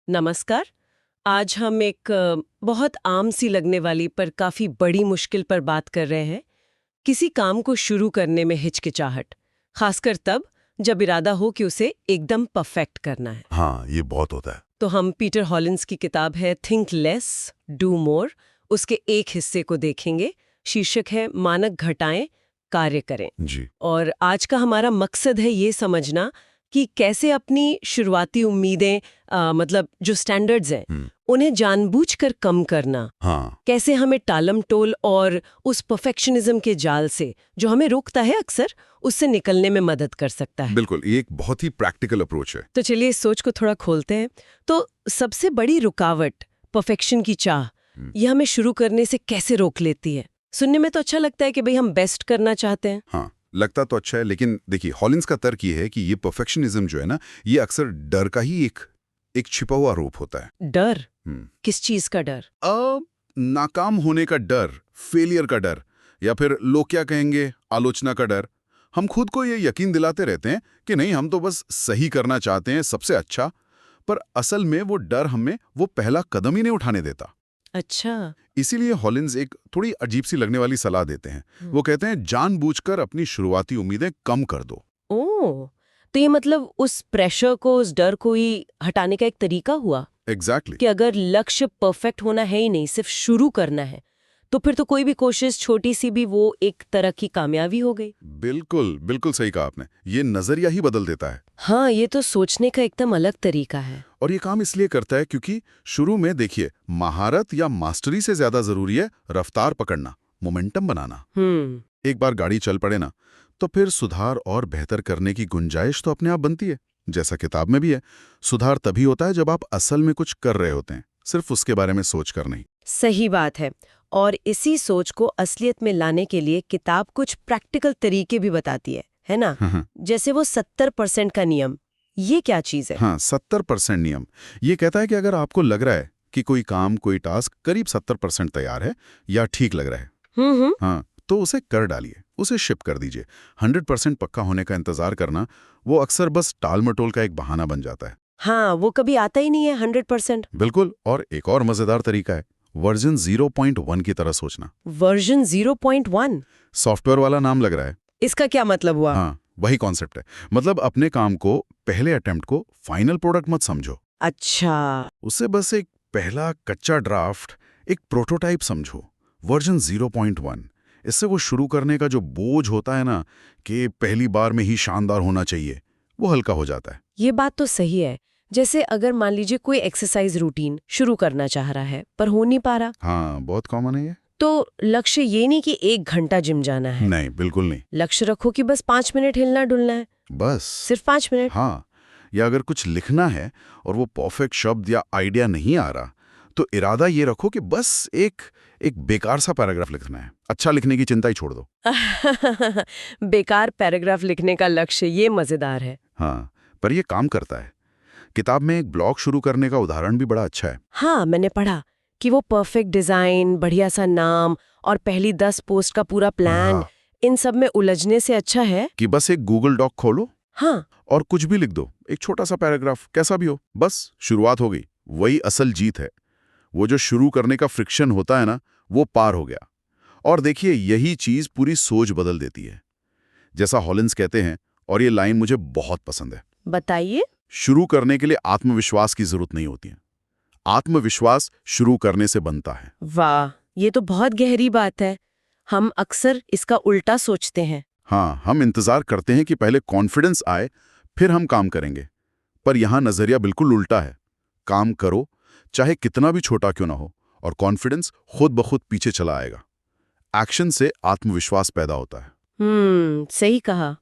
नमस्कार। आज हम एक बहुत आम सी लगने वाली पर काफी बड़ी मुश्किल पर बात कर रहे हैं। किसी काम को शुरू करने में हिचकिचाहट, खासकर तब जब इरादा हो कि उसे एकदम परफेक्ट करना है। हाँ, ये बहुत होता है। तो हम पीटर हॉलिंस की किताब है थिंक लेस डू मोर, उसके एक हिस्से को देखेंगे। शीर्षक है मानक घटाएं, कार्य करें। जी। और आज का हमारा मकसद है ये समझना कि कैसे अपनी शुरुआती उम्मीदें मतलब जो स्टैंडर्ड्स हैं उन्हें जानबूझकर कम करना, हाँ, कैसे हमें टालम-टोल और उस परफेक्शनिज्म के जाल से जो हमें रोकता है अक्सर, उससे निकलने में मदद कर सकता है। बिल्कुल, ये एक बहुत ही प्रैक्टिकल अप्रोच है। तो चलिए इस सोच को थोड़ा खोलते हैं। तो सबसे बड़ी रुकावट परफेक्शन की चाह, ये हमें शुरू करने से कैसे रोक लेती है? सुनने में तो अच्छा लगता है कि भाई हम बेस्ट करना चाहते हैं। हाँ, लगता तो अच्छा है, लेकिन देखिए हॉलिंस का तर्क ये है कि ये परफेक्शनिज्म जो है ना, ये अक्सर डर का ही एक छिपा हुआ रूप होता है। डर? हम्म। किस चीज का डर? नाकाम होने का डर, फेलियर का डर, या फिर लोग क्या कहेंगे, आलोचना का डर। हम खुद को ये यकीन दिलाते रहते हैं कि नहीं, हम तो बस सही करना चाहते हैं, सबसे अच्छा। पर असल में वो डर हमें वो पहला कदम ही नहीं उठाने देता। अच्छा। इसीलिए हॉलिंस एक थोड़ी अजीब सी लगने वाली सलाह देते हैं। वो कहते हैं जानबूझकर अपनी शुरुआती उम्मीदें कम कर दो। ओह! तो ये मतलब उस प्रेशर को, उस डर को ही हटाने का एक तरीका हुआ एग्जैक्टली। कि अगर लक्ष्य परफेक्ट होना है ही नहीं, सिर्फ शुरू करना है, तो फिर तो कोई भी कोशिश छोटी सी भी वो एक तरह की कामयाबी हो गई। बिल्कुल बिल्कुल सही कहा आपने। ये नजरिया ही बदल देता है। हाँ, ये तो सोचने का एकदम अलग तरीका है। और ये काम इसलिए करता है क्योंकि शुरू में देखिए, महारत या मास्टरी से ज्यादा जरूरी है रफ्तार पकड़ना, मोमेंटम बनाना। एक बार गाड़ी चल पड़े ना, तो फिर सुधार और बेहतर करने की गुंजाइश तो अपने आप बनती है। जैसा किताब में भी है, सुधार तभी होता है जब आप असल में कुछ कर रहे होते हैं, सिर्फ उसके बारे में सोच कर नहीं। सही बात है। और इसी सोच को असलियत में लाने के लिए किताब कुछ प्रैक्टिकल तरीके भी बताती है ना? हाँ, जैसे वो 70% का नियम। ये क्या चीज है? हाँ, 70% नियम। ये कहता है कि अगर आपको लग रहा है कि कोई काम, कोई टास्क करीब 70% तैयार है या ठीक लग रहा है, हम्म। हाँ, तो उसे कर डालिए, उसे शिप कर दीजिए। 100% पक्का होने का इंतजार करना, वो अक्सर बस टाल मटोल का एक बहाना बन जाता है। हाँ, वो कभी आता ही नहीं है 100%। बिल्कुल। और एक और मजेदार तरीका है, वर्जन 0.1 की तरह सोचना। वर्जन 0.1? सॉफ्टवेयर वाला नाम लग रहा है। इसका क्या मतलब हुआ? हाँ, वही कॉन्सेप्ट है। मतलब अपने काम को, पहले अटेम्प्ट को फाइनल प्रोडक्ट मत समझो। अच्छा। उसे बस एक पहला कच्चा ड्राफ्ट, एक प्रोटोटाइप समझो। वर्जन 0.1। इससे वो शुरू करने का जो बोझ होता है ना, कि पहली बार में ही शानदार होना चाहिए, वो हल्का हो जाता है। ये बात तो सही है। जैसे अगर मान लीजिए कोई एक्सरसाइज रूटीन शुरू करना चाह रहा है पर हो नहीं पा रहा, हाँ, बहुत कॉमन है ये। तो लक्ष्य ये नहीं कि 1 घंटा जिम जाना है। नहीं, बिल्कुल नहीं। लक्ष्य रखो कि बस 5 मिनट हिलना डुलना है। बस सिर्फ 5 मिनट। हाँ। या अगर कुछ लिखना है और वो परफेक्ट शब्द या आइडिया नहीं आ रहा, तो इरादा ये रखो कि बस एक एक बेकार सा पैराग्राफ लिखना है। अच्छा लिखने की चिंता ही छोड़ दो। बेकार पैराग्राफ लिखने का लक्ष्य, ये मजेदार है। हाँ, पर ये काम करता है। किताब में एक ब्लॉग शुरू करने का उदाहरण भी बड़ा अच्छा है। हाँ, मैंने पढ़ा कि वो परफेक्ट डिजाइन, बढ़िया सा नाम और पहली 10 पोस्ट का पूरा प्लान, हाँ, इन सब में उलझने से अच्छा है। कि बस एक गूगल डॉक खोलो हाँ। और कुछ भी लिख दो, एक छोटा सा पैराग्राफ, कैसा भी हो, बस शुरुआत हो गई। वही असल जीत है। वो जो शुरू करने का फ्रिक्शन होता है ना, वो पार हो गया। और देखिए, यही चीज पूरी सोच बदल देती है, जैसा हॉलिंस कहते हैं। और ये लाइन मुझे बहुत पसंद है। बताइए। शुरू करने के लिए आत्मविश्वास की जरूरत नहीं होती है, आत्मविश्वास शुरू करने से बनता है। वाह, ये तो बहुत गहरी बात है। हम अक्सर इसका उल्टा सोचते हैं। हाँ, हम इंतजार करते हैं कि पहले कॉन्फिडेंस आए, फिर हम काम करेंगे। पर यहां नजरिया बिल्कुल उल्टा है। काम करो, चाहे कितना भी छोटा क्यों ना हो, और कॉन्फिडेंस खुद ब खुद पीछे चला आएगा। एक्शन से आत्मविश्वास पैदा होता है। सही कहा।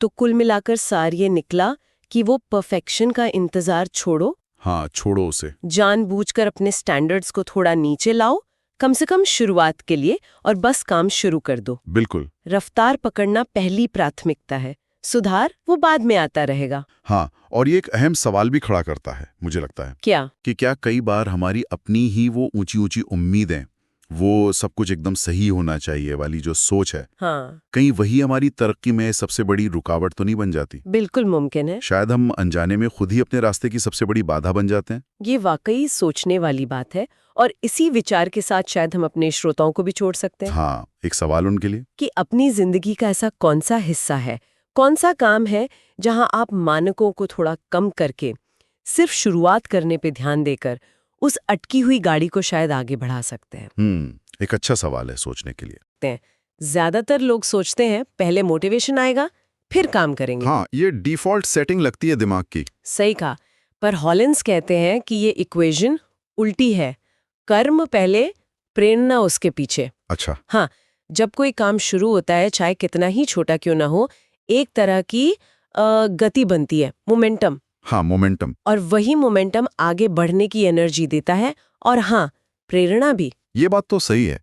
तो कुल मिलाकर सार ये निकला कि वो परफेक्शन का इंतजार छोड़ो, हाँ, छोड़ो उसे। जानबूझकर अपने स्टैंडर्ड्स को थोड़ा नीचे लाओ, कम से कम शुरुआत के लिए, और बस काम शुरू कर दो। बिल्कुल। रफ्तार पकड़ना पहली प्राथमिकता है, सुधार वो बाद में आता रहेगा। हाँ, और ये एक अहम सवाल भी खड़ा करता है, मुझे लगता है, क्या? कि क्या कई बार हमारी अपनी ही वो ऊंची ऊंची उम्मीदें, वो सब कुछ एकदम सही होना चाहिए वाली जो सोच है, हाँ, कहीं वही हमारी तरक्की में सबसे बड़ी रुकावट तो नहीं बन जाती? बिल्कुल मुमकिन है। शायद हम अनजाने में खुद ही अपने रास्ते की सबसे बड़ी बाधा बन जाते हैं। ये वाकई सोचने वाली बात है और इसी विचार के साथ शायद हम अपने श्रोताओं को भी छोड़ सकते हैं हाँ, एक सवाल उनके लिए। कि अपनी जिंदगी का ऐसा कौन सा हिस्सा है, कौन सा काम है जहां आप मानकों को थोड़ा कम करके सिर्फ शुरुआत करने पे ध्यान देकर उस अटकी हुई गाड़ी को शायद आगे बढ़ा सकते हैं। एक अच्छा सवाल है सोचने के लिए। ज्यादातर लोग सोचते हैं पहले मोटिवेशन आएगा फिर काम करेंगे। हाँ, ये डिफॉल्ट सेटिंग लगती है दिमाग की। सही कहा, पर हॉलिन्स कहते हैं कि ये इक्वेशन उल्टी है। कर्म पहले, प्रेरणा उसके पीछे। अच्छा। हाँ, जब कोई काम शुरू होता है, चाहे कितना ही छोटा क्यों ना हो, एक तरह की गति बनती है, मोमेंटम। हाँ, मोमेंटम। और वही मोमेंटम आगे बढ़ने की एनर्जी देता है, और हाँ, प्रेरणा भी। ये बात तो सही है,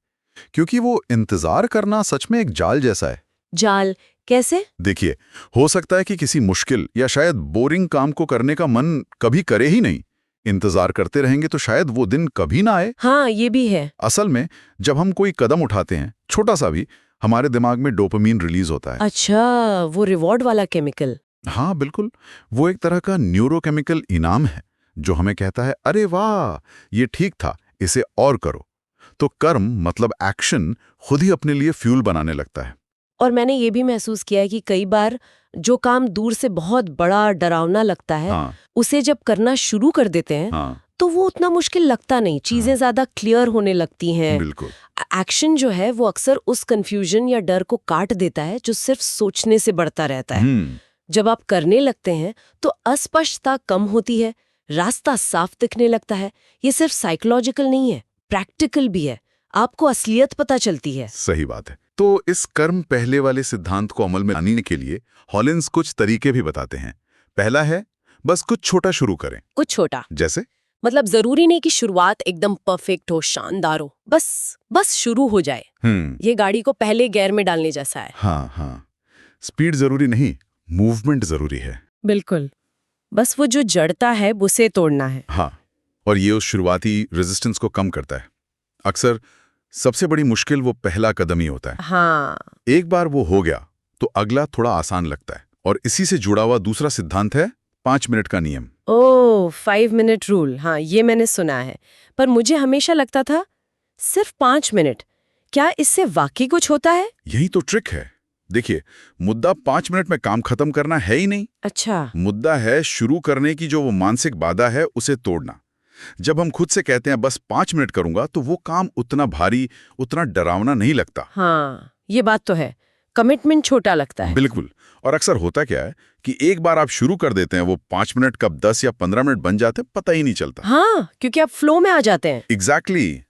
क्योंकि वो इंतजार करना सच में एक जाल जैसा है। जाल कैसे? देखिए, हो सकता है कि किसी मुश्किल या शायद बोरिंग काम को करने का मन कभी करे ही नहीं। इंतजार करते रहेंगे तो शायद वो दिन कभी ना आए। हाँ, ये भी है। असल में जब हम कोई कदम उठाते हैं, छोटा सा भी, हमारे दिमाग में डोपामीन रिलीज होता है। अच्छा, वो रिवॉर्ड वाला केमिकल। हाँ, बिल्कुल। वो एक तरह का न्यूरोकेमिकल इनाम है जो हमें कहता है, अरे वाह, ये ठीक था, इसे और करो। तो कर्म मतलब एक्शन खुद ही अपने लिए फ्यूल बनाने लगता है। और मैंने ये भी महसूस किया है कि कई बार जो काम दूर से बहुत बड़ा डरावना लगता है, हाँ, उसे जब करना शुरू कर देते हैं, हाँ, तो वो उतना मुश्किल लगता नहीं, चीजें ज्यादा क्लियर होने लगती हैं। बिल्कुल। एक्शन जो है वो अक्सर उस कंफ्यूजन या डर को काट देता है जो सिर्फ सोचने से बढ़ता रहता है। जब आप करने लगते हैं तो अस्पष्टता कम होती है, रास्ता साफ दिखने लगता है। ये सिर्फ साइकोलॉजिकल नहीं है, प्रैक्टिकल भी है। आपको असलियत पता चलती है। सही बात है। तो इस कर्म पहले वाले सिद्धांत को अमल में लाने के लिए हॉलिन्स कुछ तरीके भी बताते हैं। पहला है, बस कुछ छोटा शुरू करें। कुछ छोटा जैसे? मतलब जरूरी नहीं कि शुरुआत एकदम परफेक्ट हो, शानदार हो, बस शुरू हो जाए। ये गाड़ी को पहले गियर में डालने जैसा है। हाँ, हाँ, स्पीड जरूरी नहीं, मूवमेंट जरूरी है। बिल्कुल, बस वो जो जड़ता है उसे तोड़ना है। हाँ, और ये उस शुरुआती रेजिस्टेंस को कम करता है। अक्सर सबसे बड़ी मुश्किल वो पहला कदम ही होता है। हाँ, एक बार वो हो गया तो अगला थोड़ा आसान लगता है। और इसी से जुड़ा हुआ दूसरा सिद्धांत है 5 मिनट का नियम। ओह, 5 मिनट रूल। हाँ, ये मैंने सुना है, पर मुझे हमेशा लगता था सिर्फ 5 मिनट। क्या इससे वाकई कुछ होता है? यही तो ट्रिक है। देखिए, मुद्दा 5 मिनट में काम खत्म करना है ही नहीं। अच्छा। मुद्दा है शुरू करने की जो वो मानसिक बाधा है उसे तोड़ना। जब हम खुद से कहते हैं बस 5 मिनट करूंगा, तो वो काम उतना भारी, उतना डरावना नहीं लगता। हाँ, ये बात तो है, कमिटमेंट छोटा लगता है। बिल्कुल। और अक्सर होता क्या है कि एक बार आप शुरू कर देते हैं, वो 5 मिनट कब 10 या 15 मिनट बन जाते हैं पता ही नहीं चलता। हाँ, क्योंकि आप फ्लो में आ जाते हैं। एग्जैक्टली।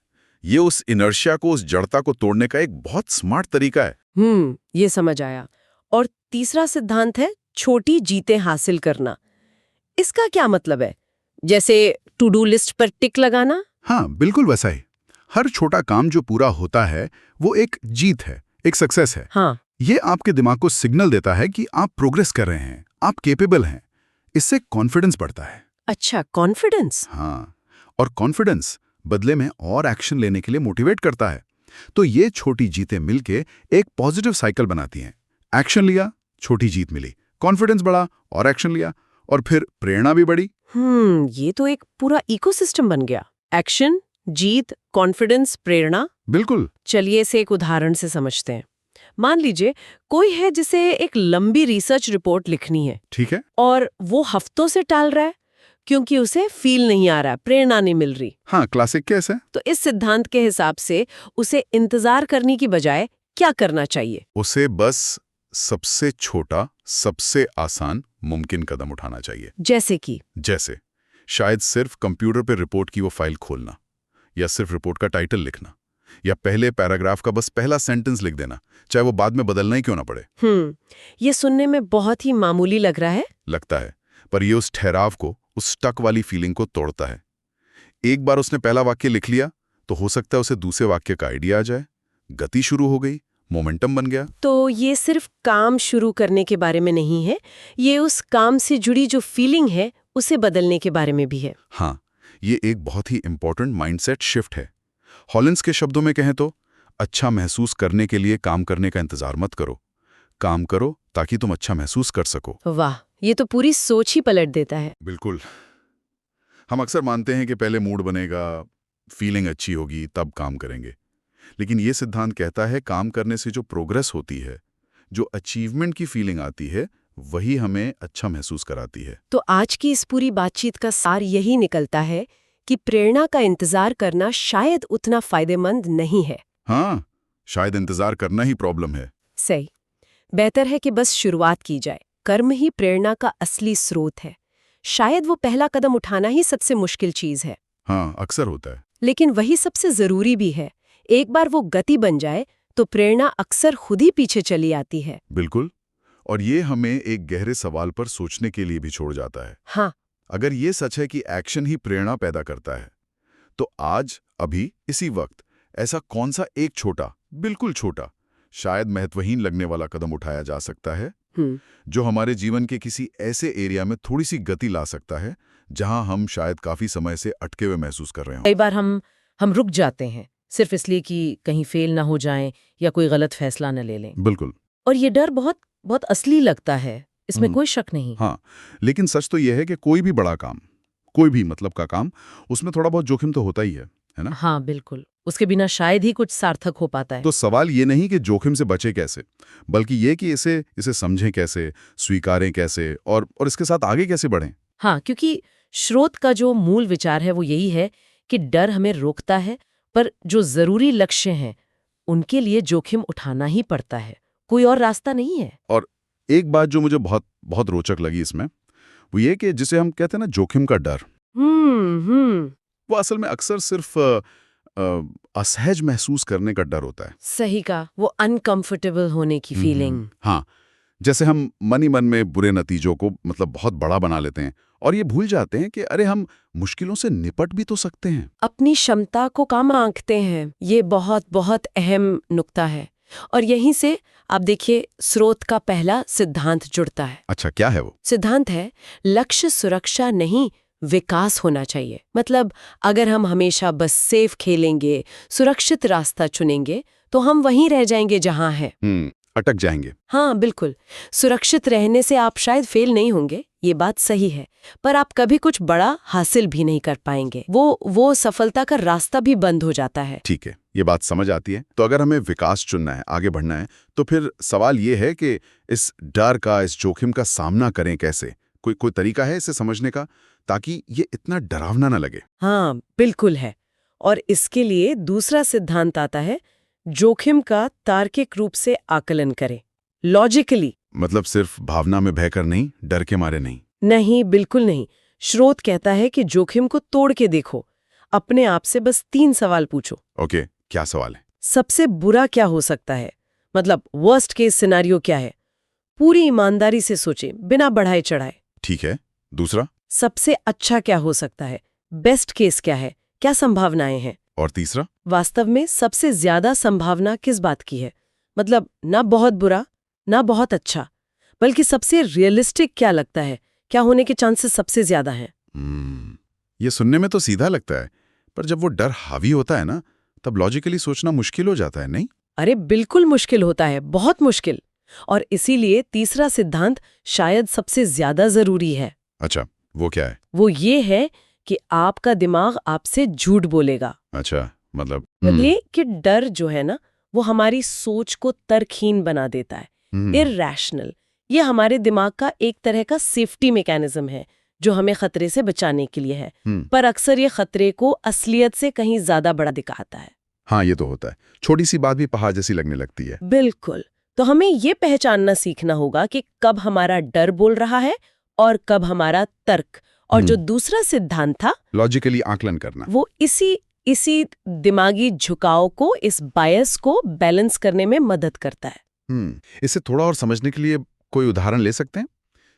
ये उस इनर्शिया को, उस जड़ता को तोड़ने का एक बहुत स्मार्ट तरीका है। ये समझ आया। और तीसरा सिद्धांत है छोटी जीतें हासिल करना। इसका क्या मतलब है? जैसे टू डू लिस्ट पर टिक लगाना? हाँ, बिल्कुल वैसा ही। हर छोटा काम जो पूरा होता है वो एक जीत है, एक सक्सेस है। हाँ, ये आपके दिमाग को सिग्नल देता है कि आप प्रोग्रेस कर रहे हैं, आप केपेबल हैं। इससे कॉन्फिडेंस बढ़ता है। अच्छा, कॉन्फिडेंस। हाँ, और कॉन्फिडेंस बदले में और एक्शन लेने के लिए मोटिवेट करता है। तो ये छोटी जीतें मिलके एक पॉजिटिव साइकिल बनाती हैं। एक्शन लिया, छोटी जीत मिली, कॉन्फिडेंस बढ़ा और एक्शन लिया, और फिर प्रेरणा भी बढ़ी। ये तो एक पूरा इकोसिस्टम बन गया। एक्शन, जीत, कॉन्फिडेंस, प्रेरणा। बिल्कुल। चलिए इसे एक उदाहरण से समझते हैं। मान लीजिए कोई है जिसे एक लंबी रिसर्च रिपोर्ट लिखनी है। ठीक है। और वो हफ्तों से टाल रहा है क्योंकि उसे फील नहीं आ रहा, प्रेरणा नहीं मिल रही। हाँ, क्लासिक केस है। तो इस सिद्धांत के हिसाब से उसे इंतजार करने की बजाय क्या करना चाहिए? उसे बस सबसे छोटा, सबसे आसान मुमकिन कदम उठाना चाहिए। जैसे शायद सिर्फ कंप्यूटर पे रिपोर्ट की वो फाइल खोलना, या सिर्फ रिपोर्ट का टाइटल लिखना, या पहले पैराग्राफ का बस पहला सेंटेंस लिख देना, चाहे वो बाद में बदलना ही क्यों ना पड़े। ये सुनने में बहुत ही मामूली लग रहा है। लगता है, पर ये उस ठहराव को, उस स्टक वाली फीलिंग को तोड़ता है। एक बार उसने पहला वाक्य लिख लिया तो हो सकता है उसे दूसरे वाक्य का आइडिया आ जाए, गति शुरू हो गई, मोमेंटम बन गया। तो ये सिर्फ काम शुरू करने के बारे में नहीं है, ये उस काम से जुड़ी जो फीलिंग है उसे बदलने के बारे में भी है। हाँ, ये एक बहुत ही इंपॉर्टेंट माइंडसेट शिफ्ट है। हॉलिंस के शब्दों में कहें तो अच्छा महसूस करने के लिए काम करने का इंतजार मत करो, काम करो ताकि तुम अच्छा महसूस कर सको। वाह, ये तो पूरी सोच ही पलट देता है। बिल्कुल। हम अक्सर मानते हैं कि पहले मूड बनेगा, फीलिंग अच्छी होगी, तब काम करेंगे। लेकिन ये सिद्धांत कहता है काम करने से जो प्रोग्रेस होती है, जो अचीवमेंट की फीलिंग आती है, वही हमें अच्छा महसूस कराती है। तो आज की इस पूरी बातचीत का सार यही निकलता है कि प्रेरणा का इंतजार करना शायद उतना फायदेमंद नहीं है। हाँ, शायद इंतजार करना ही प्रॉब्लम है। सही। बेहतर है कि बस शुरुआत की जाए। कर्म ही प्रेरणा का असली स्रोत है। शायद वो पहला कदम उठाना ही सबसे मुश्किल चीज है। हाँ, अक्सर होता है। लेकिन वही सबसे जरूरी भी है। एक बार वो गति बन जाए तो प्रेरणा अक्सर खुद ही पीछे चली आती है। बिल्कुल। और ये हमें एक गहरे सवाल पर सोचने के लिए भी छोड़ जाता है। हाँ। अगर ये सच है कि एक्शन ही प्रेरणा पैदा करता है, तो आज, अभी, इसी वक्त ऐसा कौन सा एक छोटा, बिल्कुल छोटा, शायद महत्वहीन लगने वाला कदम उठाया जा सकता है, जो हमारे जीवन के किसी ऐसे एरिया में थोड़ी सी गति ला सकता है, जहां हम शायद काफी समय से अटके हुए महसूस कर रहे हों। कई बार हम रुक जाते हैं सिर्फ इसलिए कि कहीं फेल ना हो जाएं या कोई गलत फैसला न ले लें। बिल्कुल। और ये डर बहुत बहुत असली लगता है, इसमें कोई शक नहीं। हाँ, लेकिन सच तो यह है कि कोई भी बड़ा काम, कोई भी मतलब का काम, उसमें थोड़ा बहुत जोखिम तो होता ही है ना? हाँ बिल्कुल, उसके बिना शायद ही कुछ सार्थक हो पाता है। तो सवाल ये नहीं कि जोखिम से बचे कैसे, बल्कि ये कि इसे समझें कैसे, स्वीकारें कैसे और इसके साथ आगे कैसे बढ़ें। हाँ, क्योंकि स्रोत का जो मूल विचार है वो यही है कि डर हमें रोकता है, पर जो जरूरी लक्ष्य हैं उनके लिए जोखिम उठाना ही पड़ता है, कोई और रास्ता नहीं है। और एक बात जो मुझे बहुत बहुत रोचक लगी इसमें, वो ये कि जिसे हम कहते हैं ना जोखिम का डर, वो असल में अक्सर सिर्फ असहज महसूस करने का डर होता है। सही का, वो अनकंफर्टेबल होने की फीलिंग। हाँ, जैसे हम मन ही मन में बुरे नतीजों को मतलब बहुत बड़ा बना लेते हैं और ये भूल जाते हैं कि अरे हम मुश्किलों से निपट भी तो सकते हैं। अपनी क्षमता को कम आंकते हैं। ये बहुत बहुत अहम नुक्ता है। और यहीं से आप देखिए स्रोत का पहला सिद्धांत जुड़ता है। अच्छा, क्या है वो? सिद्धांत है लक्ष्य सुरक्षा नहीं, विकास होना चाहिए। मतलब अगर हम हमेशा बस सेफ खेलेंगे, सुरक्षित रास्ता चुनेंगे, तो हम वहीं रह जाएंगे जहां हैं। अटक जाएंगे। हाँ बिल्कुल। सुरक्षित रहने से आप शायद फेल नहीं होंगे, ये बात सही है, पर आप कभी कुछ बड़ा हासिल भी नहीं कर पाएंगे। वो सफलता का रास्ता भी बंद हो जाता है। ठीक है, ये बात समझ आती है। तो अगर हमें विकास चुनना है, आगे बढ़ना है, तो फिर सवाल ये है कि इस डर का, इस जोखिम का सामना करें कैसे? कोई तरीका है इसे समझने का, ताकि ये इतना डरावना ना लगे? हाँ बिल्कुल है। और इसके लिए दूसरा सिद्धांत आता है, जोखिम का तार्किक रूप से आकलन करें, लॉजिकली। मतलब सिर्फ भावना में बहकर नहीं, डर के मारे नहीं। नहीं, बिल्कुल नहीं। स्रोत कहता है कि जोखिम को तोड़ के देखो, अपने आप से बस 3 सवाल पूछो। ओके, क्या सवाल है? सबसे बुरा क्या हो सकता है, मतलब वर्स्ट केस सिनेरियो क्या है? पूरी ईमानदारी से सोचें, बिना बढ़ाए चढ़ाए। ठीक है। दूसरा? सबसे अच्छा क्या हो सकता है, बेस्ट केस क्या है, क्या संभावनाएं हैं? और तीसरा? वास्तव में सबसे ज्यादा संभावना किस बात की है, मतलब ना बहुत बुरा ना बहुत अच्छा, बल्कि सबसे रियलिस्टिक क्या लगता है, क्या होने के चांसेस सबसे ज्यादा हैं। ये सुनने में तो सीधा लगता है, पर जब वो डर हावी होता है ना, तब लॉजिकली सोचना मुश्किल हो जाता है, नहीं? अरे बिल्कुल मुश्किल होता है, बहुत मुश्किल। और इसीलिए तीसरा सिद्धांत शायद सबसे ज्यादा जरूरी है। अच्छा, वो क्या है? वो ये है कि आपका दिमाग आपसे झूठ बोलेगा। अच्छा, मतलब ये कि डर जो है ना, वो हमारी सोच को तर्कहीन बना देता है, इरैशनल। ये हमारे दिमाग का एक तरह का सेफ्टी मैकेनिज्म है, जो हमें खतरे से बचाने के लिए है। पर अक्सर ये खतरे को असलियत से कहीं ज्यादा बड़ा दिखाता है। हाँ, ये तो होता है। छोटी सी बात भी पहाड़ जैसी लगने लगती है। बिल्कुल। तो हमें ये पहचानना सीखना होगा कि कब हमारा डर बोल रहा है और कब हमारा तर्क। और जो दूसरा सिद्धांत था, लॉजिकली आकलन करना, वो इसी दिमागी झुकाव को, इस बायस को बैलेंस करने में मदद करता है। इसे थोड़ा और समझने के लिए कोई उदाहरण ले सकते हैं?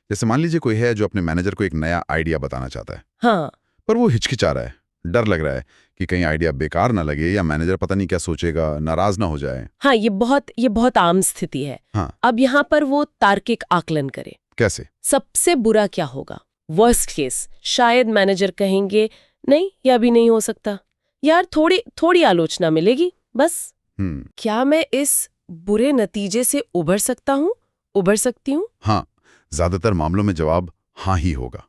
जैसे मान लीजिए कोई है जो अपने मैनेजर को एक नया आइडिया बताना चाहता है। हाँ। पर वो हिचकिचा रहा है, डर लग रहा है कि कहीं आइडिया बेकार ना लगे या मैनेजर पता नहीं क्या सोचेगा, नाराज ना हो जाए। हाँ, ये बहुत आम स्थिति है। हाँ। अब यहाँ पर वो तार्किक आकलन करे। कैसे? सबसे बुरा क्या होगा, वर्स्ट केस। शायद मैनेजर कहेंगे नहीं, ये अभी नहीं हो सकता, यार थोड़ी आलोचना मिलेगी बस। हम्म। क्या मैं इस बुरे नतीजे से उबर सकती हूँ? हाँ, ज्यादातर मामलों में जवाब हाँ ही होगा।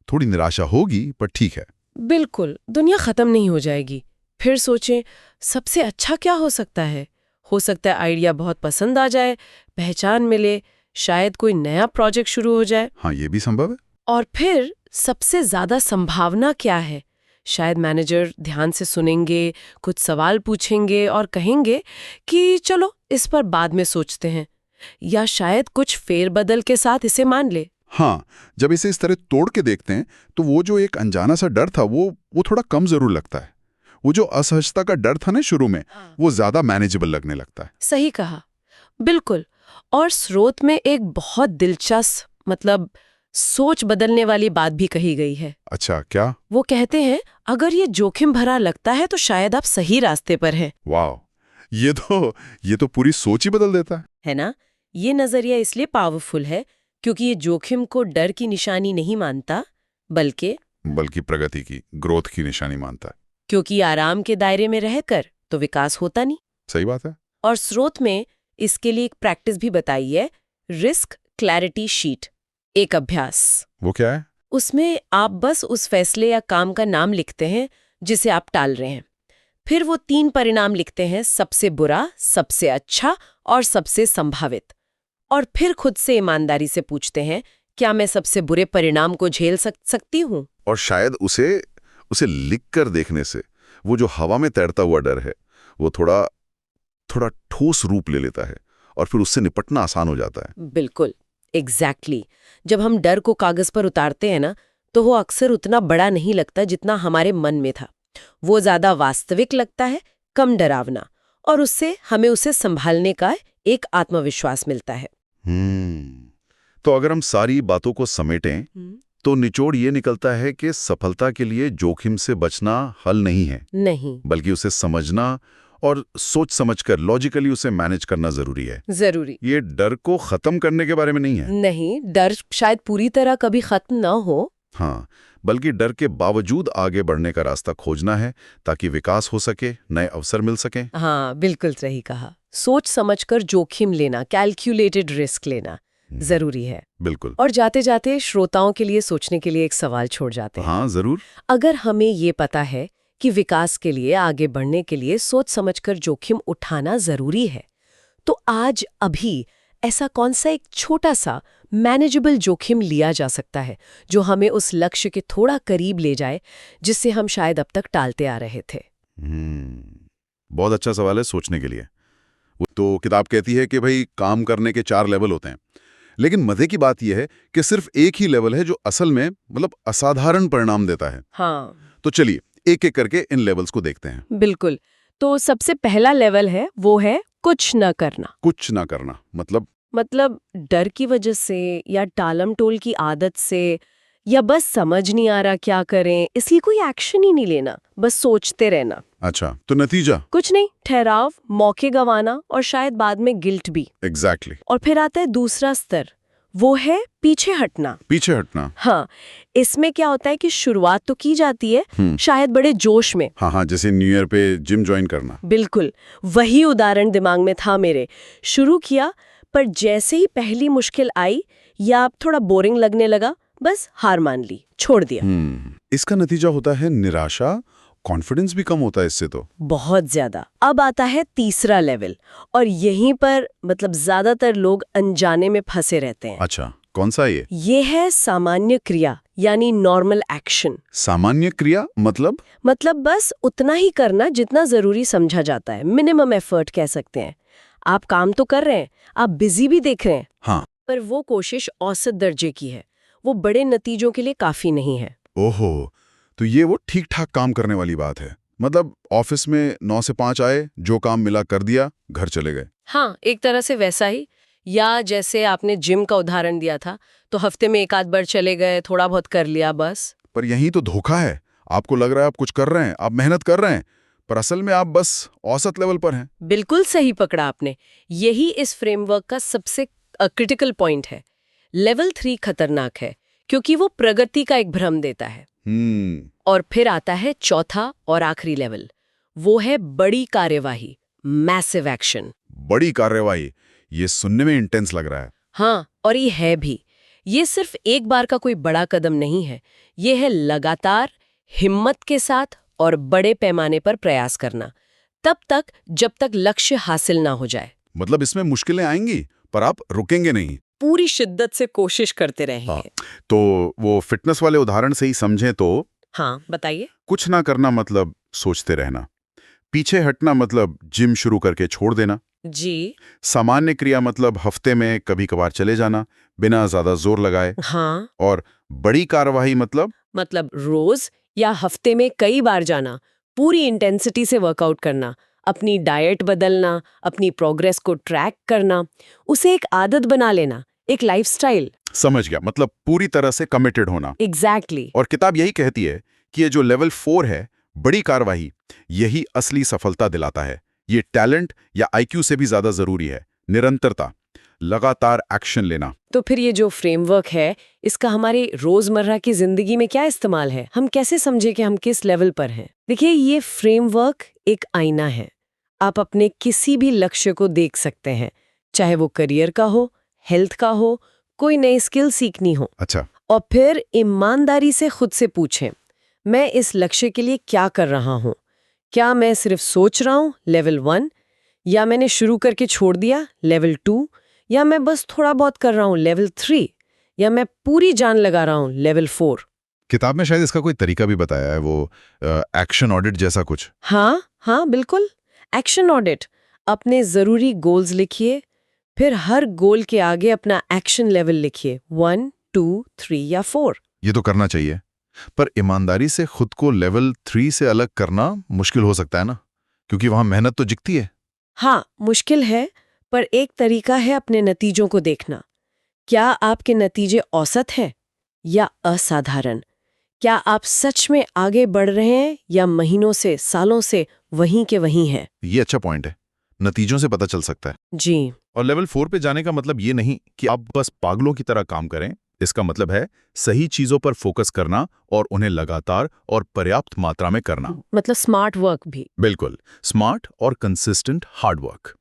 थोड़ी निराशा होगी पर ठीक है। बिल्कुल, दुनिया खत्म नहीं हो जाएगी। फिर सोचें, सबसे अच्छा क्या हो सकता है? हो सकता है आइडिया बहुत पसंद आ जाए, पहचान मिले, शायद कोई नया प्रोजेक्ट शुरू हो जाए। हाँ, ये भी संभव है। और फिर सबसे ज्यादा संभावना क्या है? शायद मैनेजर ध्यान से सुनेंगे, कुछ सवाल पूछेंगे और कहेंगे कि चलो इस पर बाद में सोचते हैं, या शायद कुछ फेरबदल के साथ इसे मान ले। हाँ, जब इसे इस तरह तोड़ के देखते हैं तो वो जो एक अनजाना सा डर था वो थोड़ा कम जरूर लगता है। वो जो असहजता का डर था ना शुरू में, वो ज्यादा मैनेजेबल लगने लगता है। सही कहा, बिल्कुल। और स्रोत में एक बहुत दिलचस्प सोच बदलने वाली बात भी कही गई है। अच्छा, क्या? वो कहते हैं, अगर ये जोखिम भरा लगता है तो शायद आप सही रास्ते पर हैं। वाह, ये तो पूरी सोच ही बदल देता है ना? ये नजरिया इसलिए पावरफुल है क्योंकि ये जोखिम को डर की निशानी नहीं मानता, बल्कि प्रगति की, ग्रोथ की निशानी मानता है। क्योंकि आराम के दायरे में रहकर तो विकास होता नहीं। सही बात है। और स्रोत में इसके लिए एक प्रैक्टिस भी बताई है, रिस्क क्लैरिटी शीट, एक अभ्यास। वो क्या है? उसमें आप बस उस फैसले या काम का नाम लिखते हैं जिसे आप टाल रहे हैं। फिर वो 3 परिणाम लिखते हैं, सबसे बुरा, सबसे अच्छा और सबसे संभावित। और फिर खुद से ईमानदारी से पूछते हैं, क्या मैं सबसे बुरे परिणाम को झेल सकती हूँ? और शायद उसे लिख कर देखने से वो जो हवा में तैरता हुआ डर है वो थोड़ा ठोस रूप ले लेता है और फिर उससे निपटना आसान हो जाता है। बिल्कुल, एग्जैक्टली। जब हम डर को कागज पर उतारते हैं ना, तो वो अक्सर उतना बड़ा नहीं लगता जितना हमारे मन में था। वो ज्यादा वास्तविक लगता है, कम डरावना, और उससे हमें उसे संभालने का एक आत्मविश्वास मिलता है। तो अगर हम सारी बातों को समेटें तो निचोड़ ये निकलता है कि सफलता के लिए जोखिम से बचना हल नहीं है, नहीं, बल्कि उसे समझना और सोच समझकर लॉजिकली उसे मैनेज करना जरूरी है। जरूरी। ये डर को खत्म करने के बारे में नहीं है। नहीं, डर शायद पूरी तरह कभी खत्म ना हो। हाँ, बल्कि डर के बावजूद आगे बढ़ने का रास्ता खोजना है ताकि विकास हो सके, नए अवसर मिल सके। हाँ, बिल्कुल सही कहा। सोच समझकर जोखिम लेना, कैलकुलेटेड रिस्क लेना जरूरी है। बिल्कुल। और जाते जाते श्रोताओं के लिए सोचने के लिए एक सवाल छोड़ जाते हैं। हाँ, जरूर। अगर हमें ये पता है कि विकास के लिए, आगे बढ़ने के लिए सोच समझकर जोखिम उठाना जरूरी है, तो आज अभी ऐसा कौन सा एक छोटा सा मैनेजेबल जोखिम लिया जा सकता है जो हमें उस लक्ष्य के थोड़ा करीब ले जाए जिससे हम शायद अब तक टालते आ रहे थे? बहुत अच्छा सवाल है सोचने के लिए। वो तो किताब कहती है कि भाई काम करने के 4 लेवल होते हैं, लेकिन मजे की बात यह है कि सिर्फ एक ही लेवल है जो असल में असाधारण परिणाम देता है। हाँ, तो चलिए एक एक करके इन लेवल्स को देखते हैं। बिल्कुल। तो सबसे पहला लेवल है, वो है कुछ न करना। कुछ ना करना मतलब डर की वजह से या टालम टोल की आदत से, या बस समझ नहीं आ रहा क्या करें, इसलिए कोई एक्शन ही नहीं लेना, बस सोचते रहना। अच्छा, तो नतीजा? कुछ नहीं, ठहराव, मौके गंवाना और शायद बाद में गिल्ट भी। एग्जैक्टली। और फिर आता है दूसरा स्तर, वो है पीछे हटना। पीछे हटना। हाँ, इसमें क्या होता है कि शुरुआत तो की जाती है शायद बड़े जोश में। हाँ, जैसे न्यू ईयर पे जिम ज्वाइन करना। बिल्कुल, वही उदाहरण दिमाग में था मेरे। शुरू किया, पर जैसे ही पहली मुश्किल आई या थोड़ा बोरिंग लगने लगा, बस हार मान ली, छोड़ दिया। इसका नतीजा होता है निराशा, कॉन्फिडेंस भी कम होता है इससे तो। बहुत ज्यादा। अब आता है तीसरा लेवल, और यहीं पर ज्यादातर लोग अनजाने में फंसे रहते हैं। अच्छा, कौन सा ये है सामान्य क्रिया, यानी नॉर्मल एक्शन। सामान्य क्रिया मतलब बस उतना ही करना जितना जरूरी समझा जाता है, मिनिमम एफर्ट कह सकते हैं। आप काम तो कर रहे हैं, आप बिजी भी देख रहे हैं। हाँ, पर वो कोशिश औसत दर्जे की है, वो बड़े नतीजों के लिए काफी नहीं है। ओहो, तो ये वो ठीक ठाक काम करने वाली बात है। ऑफिस में 9 से 5 आए, जो काम मिला कर दिया, घर चले गए। हाँ, एक तरह से वैसा ही। या जैसे आपने जिम का उदाहरण दिया था, तो हफ्ते में 1 आध बार चले गए, थोड़ा बहुत कर लिया बस। पर यही तो धोखा है। आपको लग रहा है आप कुछ कर रहे हैं, आप मेहनत कर रहे हैं, पर असल में आप बस औसत लेवल पर हैं। बिल्कुल सही पकड़ा आपने। यही इस फ्रेमवर्क का सबसे क्रिटिकल पॉइंट है। लेवल 3 खतरनाक है क्योंकि वो प्रगति का एक भ्रम देता है। और फिर आता है चौथा और आखिरी लेवल, वो है बड़ी कार्यवाही, मैसिव एक्शन। बड़ी कार्यवाही, ये सुनने में इंटेंस लग रहा है। हाँ, और ये है भी। ये सिर्फ एक बार का कोई बड़ा कदम नहीं है, ये है लगातार, हिम्मत के साथ और बड़े पैमाने पर प्रयास करना, तब तक जब तक लक्ष्य हासिल ना हो जाए। मतलब इसमें मुश्किलें आएंगी, पर आप रुकेंगे नहीं। पूरी शिद्दत से कोशिश करते रहेंगे। हाँ, तो वो फिटनेस वाले उदाहरण से ही समझें तो हाँ, बताइए। कुछ ना करना मतलब सोचते रहना, पीछे हटना मतलब जिम शुरू करके छोड़ देना, जी। सामान्य क्रिया मतलब हफ्ते में कभी कभार चले जाना बिना ज्यादा जोर लगाए, हाँ, और बड़ी कार्यवाही मतलब रोज या हफ्ते में कई बार जाना, पूरी इंटेंसिटी से वर्कआउट करना, अपनी डाइट बदलना, अपनी प्रोग्रेस को ट्रैक करना, उसे एक आदत बना लेना, एक लाइफस्टाइल। समझ गया, मतलब पूरी तरह से कमिटेड होना। एग्जैक्टली। और किताब यही कहती है कि ये जो लेवल 4 है, बड़ी कार्यवाही, यही असली सफलता दिलाता है। ये टैलेंट या आईक्यू से भी ज्यादा जरूरी है। निरंतरता, लगातार एक्शन लेना। तो फिर ये जो फ्रेमवर्क है, इसका हमारी रोजमर्रा की जिंदगी में क्या इस्तेमाल है? हम कैसे समझे कि हम किस लेवल पर हैं? देखिए, ये फ्रेमवर्क एक आईना है। आप अपने किसी भी लक्ष्य को देख सकते हैं, चाहे वो करियर का हो, हेल्थ का हो, कोई नई स्किल सीखनी हो। अच्छा, और फिर ईमानदारी से खुद से पूछें, मैं इस लक्ष्य के लिए क्या कर रहा हूँ? क्या मैं सिर्फ सोच रहा हूँ, लेवल 1, या मैंने शुरू करके छोड़ दिया, लेवल 2, या मैं बस थोड़ा बहुत कर रहा हूँ, लेवल 3, या मैं पूरी जान लगा रहा हूँ, लेवल 4। किताब में शायद इसका कोई तरीका भी बताया है, वो एक्शन ऑडिट जैसा कुछ। हाँ हाँ, बिल्कुल। Action audit. अपने जरूरी गोल्स लिखिए, फिर हर गोल के आगे अपना एक्शन लेवल लिखिए, 1, 2, 3 या 4। ये तो करना चाहिए, पर ईमानदारी से खुद को लेवल 3 से अलग करना मुश्किल हो सकता है ना, क्योंकि वहां मेहनत तो दिखती है। हाँ, मुश्किल है, पर एक तरीका है अपने नतीजों को देखना। क्या आपके नतीजे औसत हैं या असाधारण? क्या आप सच में आगे बढ़ रहे हैं या महीनों से, सालों से वहीं के वहीं हैं? ये अच्छा पॉइंट है, नतीजों से पता चल सकता है। जी। और लेवल 4 पे जाने का मतलब ये नहीं कि आप बस पागलों की तरह काम करें। इसका मतलब है सही चीजों पर फोकस करना और उन्हें लगातार और पर्याप्त मात्रा में करना। मतलब स्मार्ट वर्क भी। बिल्कुल, स्मार्ट और कंसिस्टेंट हार्ड वर्क।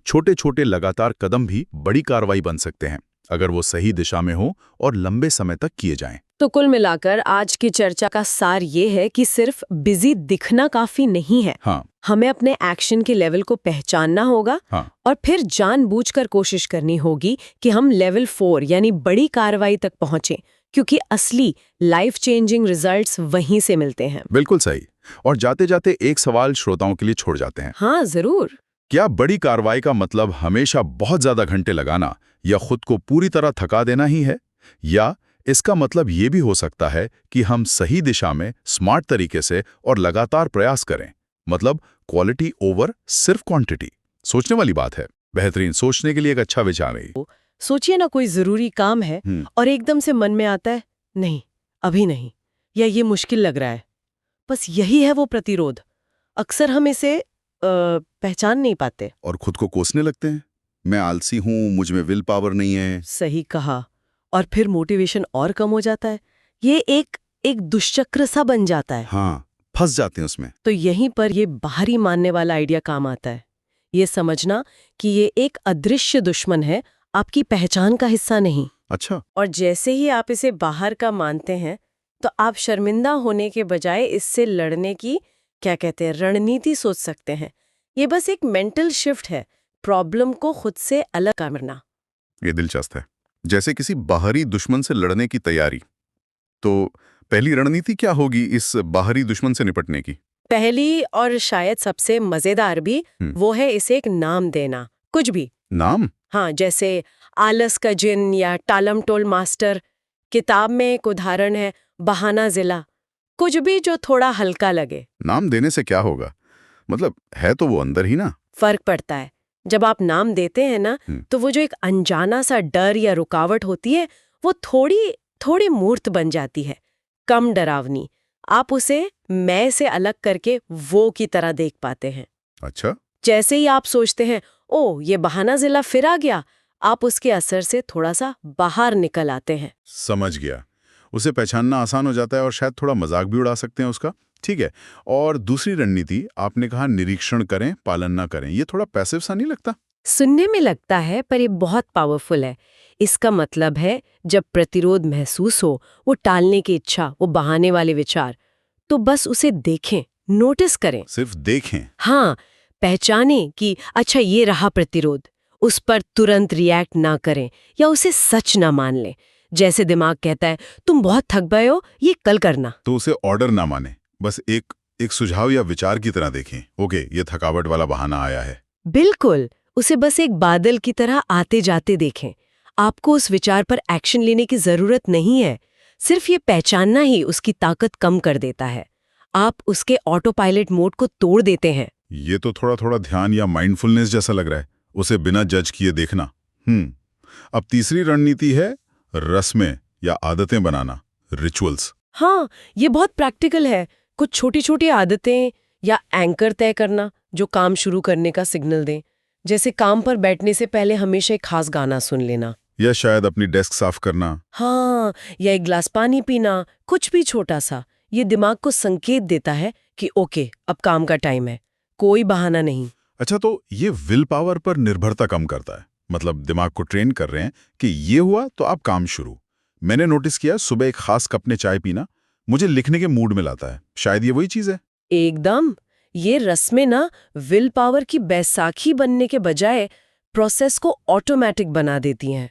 छोटे छोटे लगातार कदम भी बड़ी कार्रवाई बन सकते हैं, अगर वो सही दिशा में हो और लंबे समय तक किए जाएं। तो कुल मिलाकर आज की चर्चा का सार ये है कि सिर्फ बिजी दिखना काफी नहीं है। हाँ, हमें अपने एक्शन के लेवल को पहचानना होगा, हाँ, और फिर जानबूझकर कोशिश करनी होगी कि हम लेवल 4 यानी बड़ी कार्रवाई तक पहुंचें, क्योंकि असली लाइफ चेंजिंग रिजल्ट्स वहीं से मिलते हैं। बिल्कुल सही। और जाते जाते एक सवाल श्रोताओं के लिए छोड़ जाते हैं। हाँ, जरूर। क्या बड़ी कार्रवाई का मतलब हमेशा बहुत ज्यादा घंटे लगाना या खुद को पूरी तरह थका देना ही है, या इसका मतलब ये भी हो सकता है कि हम सही दिशा में स्मार्ट तरीके से और लगातार प्रयास करें, मतलब क्वालिटी ओवर सिर्फ क्वांटिटी? सोचने वाली बात है। बेहतरीन, सोचने के लिए एक अच्छा विचार है। सोचिए ना, कोई जरूरी काम है और एकदम से मन में आता है, नहीं, अभी नहीं, या ये मुश्किल लग रहा है। बस यही है वो प्रतिरोध। अक्सर हम इसे पहचान नहीं पाते और खुद को कोसने लगते हैं, मैं आलसी हूं, मुझ में विल पावर नहीं है। सही कहा। और फिर मोटिवेशन और कम हो जाता है। ये एक दुष्चक्र सा बन जाता है। हाँ, फंस जाते हैं उसमें। तो यहीं पर ये बाहरी मानने वाला आइडिया काम आता है। ये समझना कि ये एक अदृश्य दुश्मन है, आपकी पहचान का हिस्सा नहीं। अच्छा, और जैसे ही आप इसे बाहर का मानते हैं, तो आप शर्मिंदा होने के बजाय इससे लड़ने की, क्या कहते हैं, रणनीति सोच सकते हैं। ये बस एक मेंटल शिफ्ट है, प्रॉब्लम को खुद से अलग करना। ये दिलचस्प है, जैसे किसी बाहरी दुश्मन से लड़ने की तैयारी। तो पहली रणनीति क्या होगी इस बाहरी दुश्मन से निपटने की? पहली और शायद सबसे मजेदार भी, वो है इसे एक नाम देना। कुछ भी नाम? हाँ, जैसे आलस का जिन या टालमटोल मास्टर। किताब में एक उदाहरण है, बहाना जिला। कुछ भी जो थोड़ा हल्का लगे। नाम देने से क्या होगा? मतलब है तो वो अंदर ही ना। फर्क पड़ता है। जब आप नाम देते हैं ना, तो वो जो एक अनजाना सा डर या रुकावट होती है, वो थोड़ी मूर्त बन जाती है, कम डरावनी। आप उसे मैं से अलग करके वो की तरह देख पाते हैं। अच्छा, जैसे ही आप सोचते हैं, ओ ये बहाना जिला फिर आ गया, आप उसके असर से थोड़ा सा बाहर निकल आते हैं। समझ गया। उसे पहचानना आसान हो जाता है और शायद थोड़ा मजाक भी उड़ा सकते हैं उसका, ठीक है। और दूसरी रणनीति आपने कहा निरीक्षण करें, पालन ना करें। ये थोड़ा पैसिव सा नहीं लगता? सुनने में लगता है पर ये बहुत पावरफुल है। इसका मतलब है जब प्रतिरोध महसूस हो, वो टालने की इच्छा, वो बहाने वाले विचार, तो बस उसे देखें, नोटिस करें। सिर्फ देखें? हाँ, पहचानें कि अच्छा ये रहा प्रतिरोध। उस पर तुरंत रिएक्ट ना करें या उसे सच ना मान लें। जैसे दिमाग कहता है तुम बहुत थक गए हो, ये कल करना। तो उसे ऑर्डर ना माने, बस एक सुझाव या विचार की तरह देखें। ओके, ये थकावट वाला बहाना आया है। बिल्कुल, उसे बस एक बादल की तरह आते जाते देखें। आपको उस विचार पर एक्शन लेने की जरूरत नहीं है। सिर्फ ये पहचानना ही उसकी ताकत कम कर देता है। आप उसके ऑटो पायलट मोड को तोड़ देते हैं। ये तो थोड़ा थोड़ा ध्यान या माइंडफुलनेस जैसा लग रहा है, उसे बिना जज किए देखना। अब तीसरी रणनीति है रस्में या आदतें बनाना, रिचुअल्स। हाँ, ये बहुत प्रैक्टिकल है। कुछ छोटी छोटी आदतें या एंकर तय करना जो काम शुरू करने का सिग्नल दें। जैसे काम पर बैठने से पहले हमेशा एक खास गाना सुन लेना, या शायद अपनी डेस्क साफ करना। हाँ, या एक गिलास पानी पीना, कुछ भी छोटा सा। ये दिमाग को संकेत देता है कि ओके, अब काम का टाइम है, कोई बहाना नहीं। अच्छा, तो ये विल पावर पर निर्भरता कम करता है। मतलब दिमाग को ट्रेन कर रहे हैं कि ये हुआ तो आप काम शुरू। मैंने नोटिस किया सुबह एक खास कप में चाय पीना मुझे लिखने के मूड में लाता है। शायद ये वही चीज है। एकदम, ये रस्में ना विल पावर की बैसाखी बनने के बजाय प्रोसेस को ऑटोमेटिक बना देती हैं।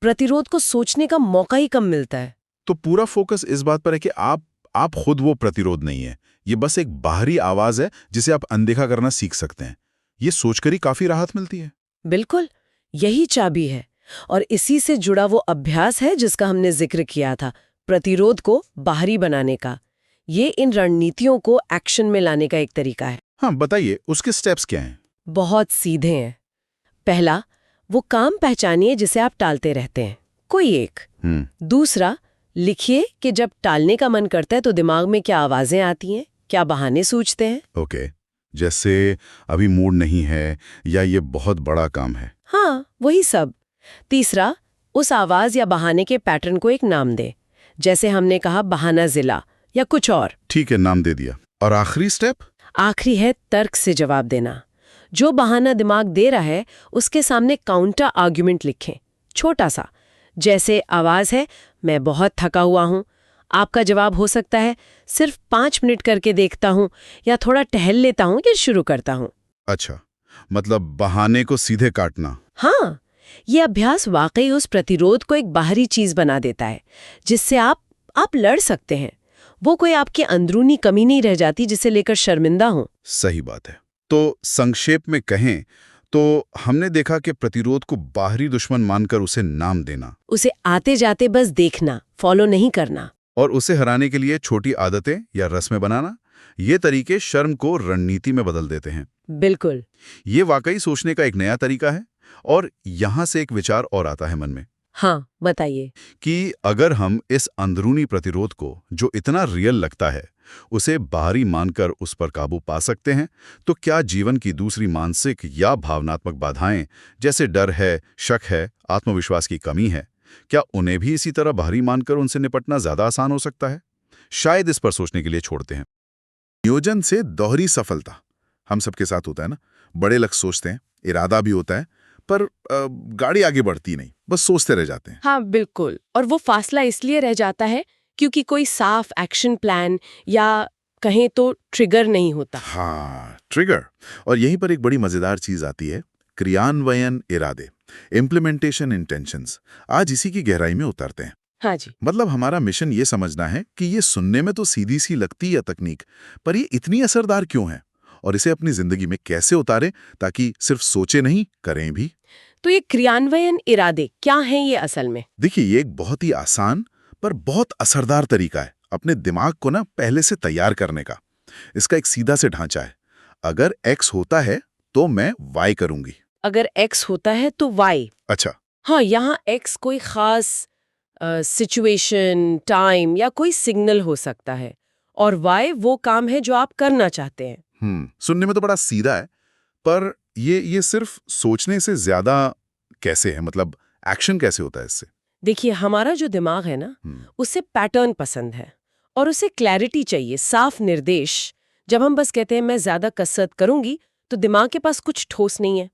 प्रतिरोध को सोचने का मौका ही कम मिलता है। तो पूरा फोकस इस बात पर है कि आप खुद वो प्रतिरोध नहीं है, ये बस एक बाहरी आवाज है जिसे आप अनदेखा करना सीख सकते हैं। ये सोचकर ही काफी राहत मिलती है। बिल्कुल, यही चाबी है। और इसी से जुड़ा वो अभ्यास है जिसका हमने जिक्र किया था, प्रतिरोध को बाहरी बनाने का। ये इन रणनीतियों को एक्शन में लाने का एक तरीका है। हाँ, बताइए उसके स्टेप्स क्या हैं? बहुत सीधे हैं। पहला, वो काम पहचानिए जिसे आप टालते रहते हैं, कोई एक। दूसरा, लिखिए कि जब टालने का मन करता है तो दिमाग में क्या आवाजें आती हैं, क्या बहाने सूझते हैं। ओके, जैसे अभी मूड नहीं है या ये बहुत बड़ा काम है। हाँ, वही सब। तीसरा, उस आवाज या बहाने के पैटर्न को एक नाम दे। जैसे हमने कहा बहाना जिला या कुछ और। ठीक है, नाम दे दिया। और आखिरी स्टेप? आखिरी है तर्क से जवाब देना। जो बहाना दिमाग दे रहा है उसके सामने काउंटर आर्ग्यूमेंट लिखें, छोटा सा। जैसे आवाज है मैं बहुत थका हुआ हूं, आपका जवाब हो सकता है सिर्फ 5 मिनट करके देखता हूं, या थोड़ा टहल लेता हूं, या शुरू करता हूं। अच्छा, मतलब बहाने को सीधे काटना। हाँ, ये अभ्यास वाकई उस प्रतिरोध को एक बाहरी चीज बना देता है जिससे आप लड़ सकते हैं। वो कोई आपकी अंदरूनी कमी नहीं रह जाती जिसे लेकर शर्मिंदा हो। सही बात है। तो संक्षेप में कहें तो हमने देखा कि प्रतिरोध को बाहरी दुश्मन मानकर उसे नाम देना, उसे आते जाते बस देखना, फॉलो नहीं करना, और उसे हराने के लिए छोटी आदतें या रस्में बनाना, ये तरीके शर्म को रणनीति में बदल देते हैं। बिल्कुल। ये वाकई सोचने का एक नया तरीका है। और यहां से एक विचार और आता है मन में। हाँ, बताइए। कि अगर हम इस अंदरूनी प्रतिरोध को, जो इतना रियल लगता है, उसे बाहरी मानकर उस पर काबू पा सकते हैं, तो क्या जीवन की दूसरी मानसिक या भावनात्मक बाधाएं, जैसे डर है, शक है, आत्मविश्वास की कमी है, क्या उन्हें भी इसी तरह बाहरी मानकर उनसे निपटना ज्यादा आसान हो सकता है? शायद इस पर सोचने के लिए छोड़ते हैं। नियोजन से दोहरी सफलता हम सबके साथ होता है ना। बड़े लक्ष्य सोचते हैं, इरादा भी होता है, पर गाड़ी आगे बढ़ती नहीं, बस सोचते रह जाते हैं। हाँ, बिल्कुल। और वो फासला इसलिए रह जाता है क्योंकि कोई साफ एक्शन प्लान या कहें तो ट्रिगर नहीं होता। हाँ, ट्रिगर। और यहीं पर एक बड़ी मजेदार चीज आती है, क्रियान्वयन इरादे, इम्प्लीमेंटेशन इंटेंशंस। आज इसी की गहराई में उतरते हैं। हाँ जी। मतलब हमारा मिशन ये समझना है कि ये सुनने में तो सीधी सी लगती है तकनीक, पर ये इतनी असरदार क्यों है, और इसे अपनी जिंदगी में कैसे उतारें ताकि सिर्फ सोचे नहीं, करें भी। तो ये क्रियान्वयन इरादे क्या हैं ये असल में? देखिए, ये एक बहुत ही आसान पर बहुत असरदार तरीका है अपने दिमाग को ना पहले से तैयार करने का। इसका एक सीधा से ढांचा है। अगर X होता है तो मैं Y करूंगी। अगर X होता है तो Y। अच्छा। हाँ, यहाँ X कोई खास सिचुएशन, टाइम या कोई सिग्नल हो सकता है, और Y वो काम है जो आप करना चाहते हैं। सुनने में तो बड़ा सीधा है, पर ये सिर्फ सोचने से ज्यादा कैसे है? मतलब एक्शन कैसे होता है इससे? देखिए, हमारा जो दिमाग है ना, उसे पैटर्न पसंद है, और उसे क्लैरिटी चाहिए, साफ निर्देश। जब हम बस कहते हैं मैं ज्यादा कसरत करूंगी, तो दिमाग के पास कुछ ठोस नहीं है,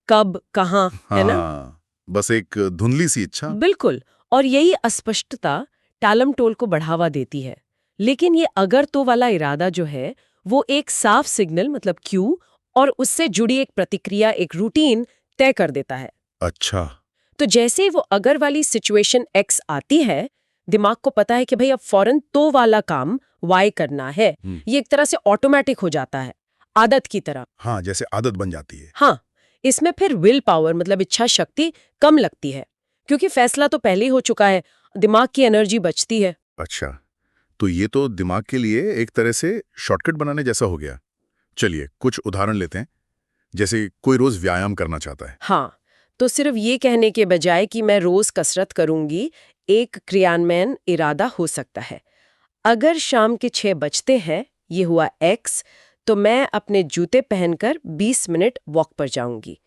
कब, कहाँ, है ना? हाँ, बस एक धुंधली सी इच्छा। बिल्कुल। और यही अस्पष्टता टालम टोल को बढ़ावा देती है। लेकिन ये अगर तो वाला इरादा जो है, वो एक साफ सिग्नल मतलब क्यू और उससे जुड़ी एक प्रतिक्रिया, एक रूटीन तय कर देता है। अच्छा। तो जैसे ही वो अगर वाली सिचुएशन एक्स आती है, दिमाग को पता है कि भाई अब फौरन तो वाला काम वाई करना है। ये एक तरह से ऑटोमेटिक हो जाता है, आदत की तरह। हाँ, जैसे आदत बन जाती है। हाँ, इसमें फिर विल पावर मतलब इच्छा शक्ति कम लगती है, क्योंकि फैसला तो पहले ही हो चुका है, दिमाग की एनर्जी बचती है। अच्छा, तो ये तो दिमाग के लिए एक तरह से शॉर्टकट बनाने जैसा हो गया। चलिए कुछ उदाहरण लेते हैं। जैसे कोई रोज व्यायाम करना चाहता है। हाँ, तो सिर्फ ये कहने के बजाय कि मैं रोज कसरत करूंगी, एक क्रियान्वयन इरादा हो सकता है। अगर शाम के 6 बजते हैं, ये हुआ एक्स, तो मैं अपने जूते पहनकर 20 मिनट वॉक पर जाऊंगी,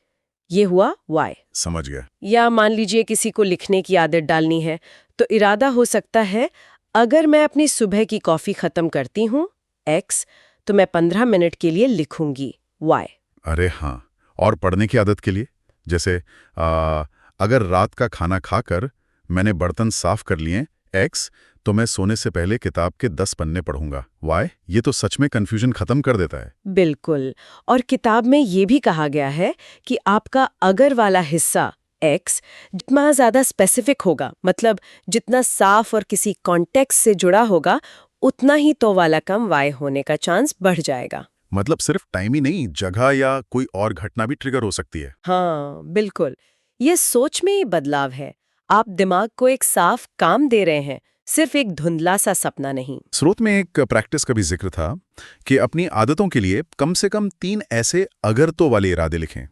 ये हुआ वाई। समझ गया। या मान लीजिए किसी को लिखने की आदत डालनी है, तो इरादा हो सकता है अगर मैं अपनी सुबह की कॉफी खत्म करती हूँ, एक्स, तो मैं 15 मिनट के लिए लिखूंगी, वाई। अरे हाँ, और पढ़ने की आदत के लिए जैसे अगर रात का खाना खाकर मैंने बर्तन साफ कर लिए, एक्स, तो मैं सोने से पहले किताब के 10 पन्ने पढ़ूंगा, वाई। ये तो सच में कंफ्यूजन खत्म कर देता है। बिल्कुल। और किताब में ये भी कहा गया है कि आपका अगर वाला हिस्सा एक्स जितना ज्यादा स्पेसिफिक होगा, मतलब जितना साफ और किसी कॉन्टेक्स्ट से जुड़ा होगा, उतना ही तो वाला कम वाई होने का चांस बढ़ जाएगा। मतलब सिर्फ टाइम ही नहीं, जगह या कोई और घटना भी ट्रिगर हो सकती है। हाँ, बिल्कुल। ये सोच में ही बदलाव है। आप दिमाग को एक साफ काम दे रहे हैं, सिर्फ एक धुंधला सा सपना नहीं। स्रोत में एक प्रैक्टिस का भी जिक्र था कि अपनी आदतों के लिए कम से कम 3 ऐसे अगर तो वाले इरादे लिखें।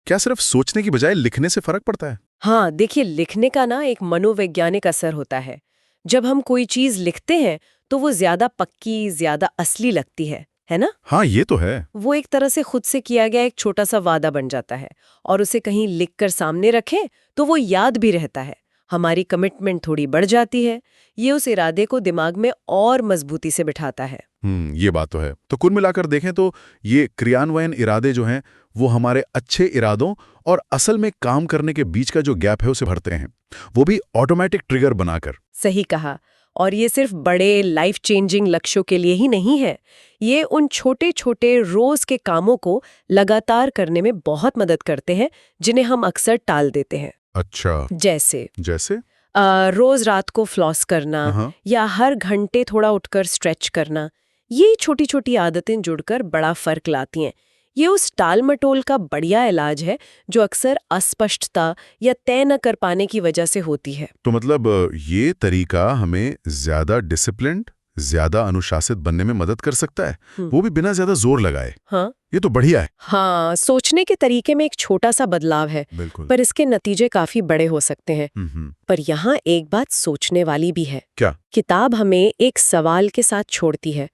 क्या सिर्फ सोचने की बजाय लिखने से फर्क पड़ता है? हाँ, देखिए, लिखने का ना एक मनोवैज्ञानिक असर होता है। जब हम कोई चीज लिखते हैं, तो वो ज्यादा पक्की, ज्यादा असली लगती है ना? हाँ, ये तो है। वो एक तरह से खुद से किया गया एक छोटा सा वादा बन जाता है, और उसे कहीं लिखकर सामने रखें तो वो याद भी रहता है। हमारी कमिटमेंट थोड़ी बढ़ जाती है। ये उस इरादे को दिमाग में और मजबूती से बिठाता है। ये बात तो है। तो कुल मिलाकर देखें तो ये क्रियान्वयन इरादे जो हैं, वो हमारे अच्छे इरादों और असल में काम करने के बीच का जो गैप है उसे भरते हैं, वो भी ऑटोमेटिक ट्रिगर बनाकर। सही कहा। और ये सिर्फ बड़े लाइफ चेंजिंग लक्ष्यों के लिए ही नहीं है, ये उन छोटे छोटे रोज के कामों को लगातार करने में बहुत मदद करते हैं, जिन्हें हम अक्सर टाल देते हैं। अच्छा, जैसे जैसे रोज रात को फ्लॉस करना, हाँ। या हर घंटे थोड़ा उठकर स्ट्रेच करना। ये छोटी छोटी आदतें जुड़कर बड़ा फर्क लाती हैं। ये उस टाल मटोल का बढ़िया इलाज है जो अक्सर अस्पष्टता या तय न कर पाने की वजह से होती है। तो मतलब ये तरीका हमें ज्यादा डिसिप्लिन्ड, ज्यादा अनुशासित बनने में मदद कर सकता है, वो भी बिना ज्यादा जोर लगाए। हाँ, ये तो बढ़िया है। हाँ, सोचने के तरीके में एक छोटा सा बदलाव है, बिल्कुल। पर इसके नतीजे काफी बड़े हो सकते हैं। पर यहाँ एक बात सोचने वाली भी है। क्या? किताब हमें एक सवाल के साथ छोड़ती है